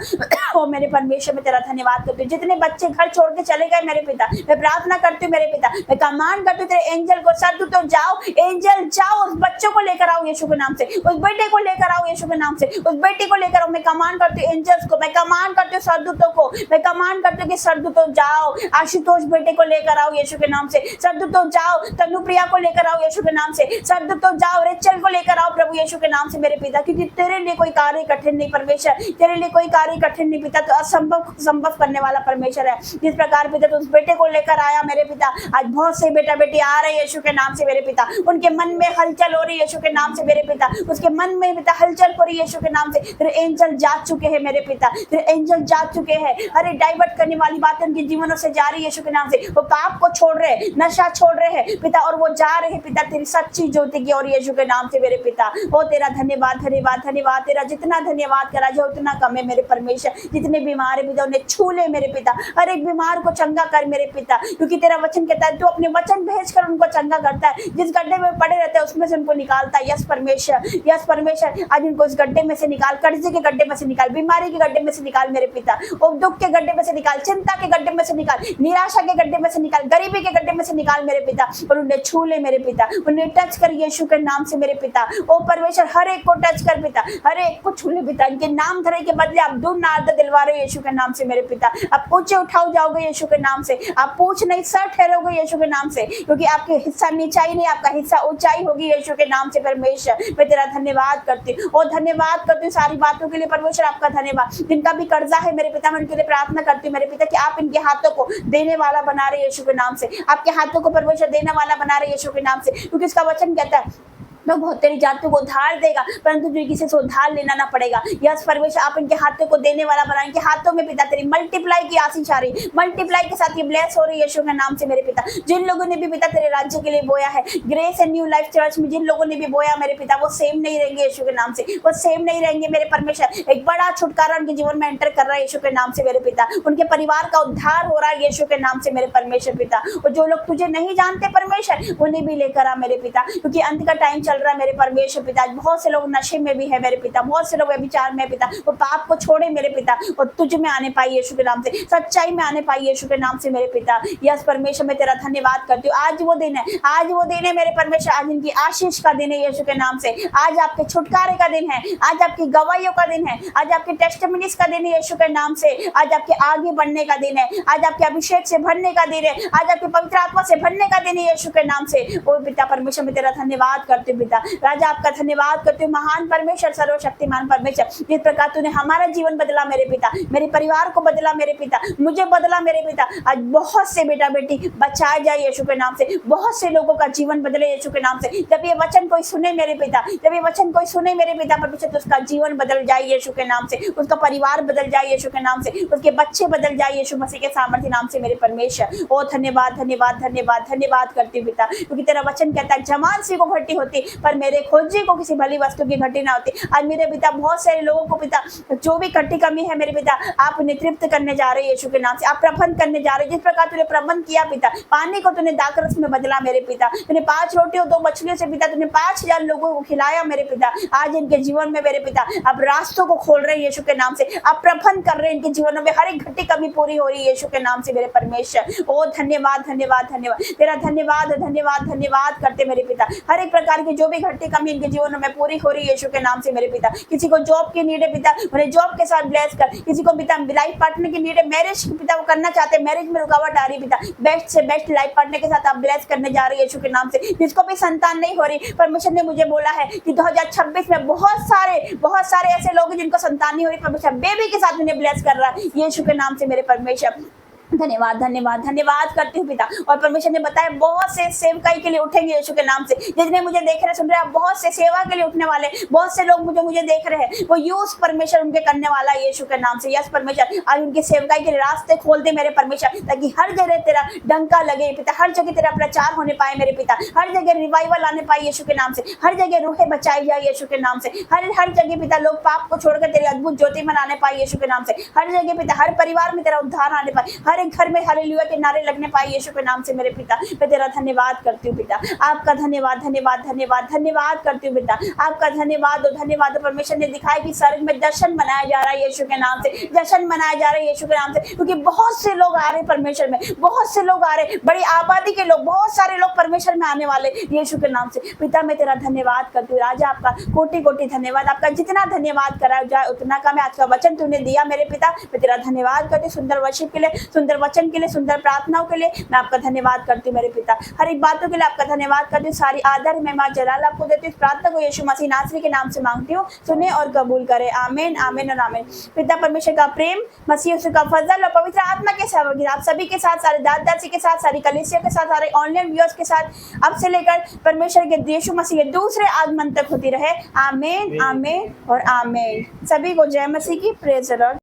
ओ मेरे परमेश्वर में तेरा धन्यवाद करती हूँ। जितने बच्चे घर छोड़ के चले गए मेरे पिता, मैं प्रार्थना करती हूँ मेरे पिता, मैं कमांड करती हूँ तेरे एंजल को, सरदूतों जाओ, एंजल जाओ, उस बच्चों को लेकर आओ यीशु के नाम से, उस बेटे को लेकर आओ यीशु के नाम से, उस बेटी को लेकर आओ। मैं कमांड करती हूँ एंजल्स को, मैं कमांड करती हूँ सरदूतों को, मैं कमांड करती हूँ कि सरदूतों जाओ, आशुतोष बेटे को लेकर आओ यीशु के नाम से, सरदूतों जाओ, तनुप्रिया को लेकर आओ यीशु के नाम से, सरदूतों जाओ, रेचल को लेकर आओ प्रभु यीशु के नाम से मेरे पिता। क्योंकि तेरे लिए कोई कार्य कठिन नहीं परमेश्वर, तेरे लिए कोई कार्य कठिन नहीं पिता, तो असंभव संभव करने वाला परमेश्वर है। जिस प्रकार पिता तो उस बेटे को लेकर आया मेरे पिता, आज बहुत से बेटा बेटी आ रहे यीशु के नाम से मेरे पिता, उनके मन में हलचल हो रही है यीशु के नाम से मेरे पिता, उसके मन में पिता हलचल हो रही है यीशु के नाम से। तेरे एंजल जा चुके हैं मेरे पिता, तेरे एंजल जा चुके हैं, अरे डाइवर्ट करने वाली बातें उनके जीवनों से जा रही है यीशु के नाम से। वो पाप को छोड़ रहे हैं, नशा छोड़ रहे हैं पिता, और वो जा रहे हैं पिता तेरी सच्ची ज्योति की और यीशु के नाम से मेरे पिता। ओ तेरा धन्यवाद धन्यवाद धन्यवाद, तेरा जितना धन्यवाद करा जाए उतना कम है मेरे परमेश्वर। जितने बीमार है पिता उन्हें छू ले मेरे पिता, हर एक बीमार को चंगा कर मेरे पिता, क्योंकि तेरा वचन कहता है तू अपने वचन भेज कर उनको चंगा करता है, जिस गड्ढे में पड़े रहते हैं उसमें से उनको निकालता है। यस परमेश्वर, यस परमेश्वर, आज उनको इस गड्ढे में से निकाल, कर्जे के गड्ढे में से निकाल, बीमारी के गड्ढे में से निकाल मेरे पिता, और दुख के गड्ढे में से निकाल, चिंता के गड्ढे में से निकाल, निराशा के गड्ढे में से निकाल, गरीबी के गड्ढे में से निकाल मेरे पिता, और उन्हें छू ले मेरे पिता, उन्हें टच कर यीशु के नाम से मेरे पिता। ओ परमेश्वर हर एक को टच कर पिता, हर एक को छू ले पिता। इनके नाम धरे के बदले आप दूर नारद दिलवा रहे हो यीशु के नाम से मेरे पिता। आप ऊंचे उठाओ जाओगे यीशु के नाम से, आप पूछ नहीं सर ठहरोगे यीशु के नाम से, क्योंकि आपके हिस्सा नीचाई नहीं, आपका हिस्सा ऊंचाई होगी यीशु के नाम से। परमेश्वर मैं तेरा धन्यवाद करती हूँ और धन्यवाद करती हूँ सारी बातों के लिए परमेश्वर, आपका धन्यवाद। जिनका भी कर्जा है मेरे पिता, मैं उनके लिए प्रार्थना करती हूँ मेरे पिता कि आप इनके हाथों को देने वाला बना रहे यीशु के नाम से, आपके हाथों को परमेश्वर देने वाला बना रहे यीशु के नाम से, क्योंकि इसका वचन कहता है मैं बहुत तेरी जातियों को उधार देगा, परंतु तुझे किसी से उधार लेना ना पड़ेगा। यस परमेश्वर, आप इनके हाथों को देने वाला बना, इनके हाथों में पिता तेरी मल्टीप्लाई की आशीष आ रही, मल्टीप्लाई के साथ ये ब्लेस हो रही है यीशु के नाम से मेरे पिता। जिन लोगों ने भी पिता तेरे राज्य के लिए बोया है, grace and new life church में जिन लोगों ने भी बोया मेरे पिता, वो सेम नहीं रहेंगे यीशु के नाम से, वो सेम नहीं रहेंगे मेरे परमेश्वर। एक बड़ा छुटकारा उनके जीवन में एंटर कर रहा है यीशु के नाम से मेरे पिता। उनके परिवार का उद्धार हो रहा है यीशु के नाम से मेरे परमेश्वर पिता। और जो लोग तुझे नहीं जानते परमेश्वर, उन्हें भी लेकर आ मेरे पिता, क्योंकि अंत का टाइम चल रहा है मेरे परमेश्वर पिता। बहुत से लोग नशे में भी है मेरे पिता, बहुत से लोग व्यभिचार में पिता, वो पाप को छोड़े मेरे पिता और तुझ में आने पाई यीशु के नाम से, सच्चाई में आने पाई यीशु के नाम से मेरे पिता। यस परमेश्वर मैं तेरा धन्यवाद करती हूँ। आज वो दिन है, आज वो दिन है मेरे परमेश्वर, आज इनकी आशीष का दिन है यीशु के नाम से। आज आपके छुटकारे का दिन है, आज आपकी गवाहियों का दिन है, आज आपके टेस्टिमनीज का दिन है यीशु के नाम से। आज आपके आगे बढ़ने का दिन है, आज आपके अभिषेक से भरने का दिन है, आज आपके पवित्र आत्मा से भरने का दिन है यीशु के नाम से। ओ पिता परमेश्वर मैं तेरा धन्यवाद करती हूँ पिता। राजा आपका धन्यवाद करती हूँ, महान परमेश्वर, सर्वशक्तिमान परमेश्वर, जिस प्रकार तूने हमारा जीवन बदला मेरे पिता, मेरे परिवार को बदला मेरे पिता, मुझे बदला मेरे पिता। आज बहुत से बेटा बेटी बचाए जाए यीशु के नाम से, बहुत से लोगों का जीवन बदले यीशु के नाम से। जब ये वचन कोई सुने मेरे पिता, जब ये वचन कोई सुने मेरे पिता परमेश्वर, तो उसका जीवन बदल जाए यीशु के नाम से, उसका परिवार बदल जाए यीशु के नाम से, उसके बच्चे बदल जाए यीशु मसीह के सामर्थ्य नाम से मेरे परमेश्वर। ओ धन्यवाद धन्यवाद धन्यवाद धन्यवाद करती हूँ पिता, क्योंकि तेरा वचन कहता है जवान सी को घटी होती, पर मेरे खोजी को किसी भली वस्तु की घटी ना होती। आज मेरे पिता बहुत सारे लोगों को पिता जो भी घटी कमी है मेरे पिता, आप उन्हें तृप्त करने जा रहे हैं यीशु के नाम से, आप प्रबंध करने जा रहे हैं। जिस प्रकार तूने प्रबंध किया पिता, पानी को तूने दाखरस में बदला मेरे पिता, तूने 5 रोटी और 2 मछलियों से पिता तूने 5000 लोगों को खिलाया मेरे पिता। आज इनके जीवन में मेरे पिता आप रास्तों को खोल रहे हैं यीशु के नाम से, आप प्रबंध कर रहे हैं इनके जीवनों में, हर एक घटी कमी पूरी हो रही है यीशु के नाम से मेरे परमेश्वर। ओ धन्यवाद धन्यवाद धन्यवाद, तेरा धन्यवाद धन्यवाद धन्यवाद करते मेरे पिता। हर एक प्रकार की जो भी घटी कमी इनके जीवनों में पूरी हो रही है यीशु के नाम से मेरे पिता। किसी को जॉब की नीड है पिता, उन्हें जॉब के साथ ब्लेस कर। किसी को पिता लाइफ पार्टनर की नीड है, मैरिज पिता वो करना चाहते हैं, मैरिज में रुकावट आ रही पिता, बेस्ट से बेस्ट लाइफ पार्टनर के साथ आप ब्लेस करने जा रहे हैं यीशु के नाम से। जिसको भी संतान नहीं हो रही, परमेश्वर ने मुझे बोला है कि 2026 में बहुत सारे ऐसे लोग हैं जिनको संतान नहीं हो रही, परमेश्वर बेबी के साथ उन्हें ब्लेस कर रहा है यीशु के नाम से मेरे परमेश्वर। धन्यवाद धन्यवाद धन्यवाद करती हूँ पिता। और परमेश्वर ने बताया बहुत से सेवकाई के लिए उठेंगे यीशु के नाम से। जितने मुझे देख रहे सुन रहे हैं, बहुत से सेवा के लिए उठने वाले, बहुत से लोग मुझे देख रहे हैं, वो यूज परमेश्वर उनके करने वाला है यीशु के नाम से। यस परमेश्वर, आज उनकी सेवकाई के रास्ते खोल दे मेरे परमेश्वर, ताकि हर जगह तेरा डंका लगे पिता, हर जगह तेरा प्रचार होने पाए मेरे पिता, हर जगह रिवाइवल आने पाए यीशु के नाम से, हर जगह रूहें बचाई जाए यीशु के नाम से, हर जगह पिता लोग पाप को छोड़कर तेरी अद्भुत ज्योति मनाने पाए यीशु के नाम से, हर जगह पिता हर परिवार में तेरा उद्धार आने पाए, हर एक घर में हालेलुया के नारे लगने पाए यीशु के नाम से मेरे पिता। मैं तेरा धन्यवाद करती हूँ पिता, आपका धन्यवाद धन्यवाद धन्यवाद धन्यवाद करती हूँ पिता, आपका धन्यवाद और धन्यवाद। परमेश्वर ने दिखाया कि स्वर्ग में जश्न मनाया जा रहा है यीशु के नाम से, जश्न मनाया जा रहा है यीशु के नाम से, क्योंकि बहुत से लोग आ रहे परमेश्वर में, बहुत से लोग आ रहे, बड़ी आबादी के लोग, बहुत सारे लोग परमेश्वर में आने वाले यीशु के नाम से। पिता मैं तेरा धन्यवाद करती हूँ, राजा आपका कोटि कोटि धन्यवाद, आपका जितना धन्यवाद करा जाए उतना का। मैं आज का वचन तूने दिया मेरे पिता, मैं तेरा धन्यवाद करती हूँ, सुंदर वर्शिप के लिए, सुंदर वचन के लिए, सुंदर प्रार्थनाओं के लिए मैं आपका धन्यवाद करती हूँ मेरे पिता। हर एक बातों के लिए आपका धन्यवाद करती हूँ, सारी आदर महिमा जलाल आपको देती हूँ। इस प्रार्थना को यीशु मसीह नासरी के नाम से मांगती हूँ, सुने और कबूल करे, आमीन आमीन और आमीन। पिता परमेश्वर का प्रेम, मसीह यीशु का फजल और पवित्र आत्मा के सहभागी आप सभी के साथ, सारे दास-दासी के साथ, सारी कलीसिया के साथ, सारे ऑनलाइन व्यूअर्स के साथ, अब से लेकर परमेश्वर के यीशु मसीह के दूसरे आगमन तक होती रहे, आमीन आमीन और आमीन। सभी को जय मसीह की, प्रेज द लॉर्ड।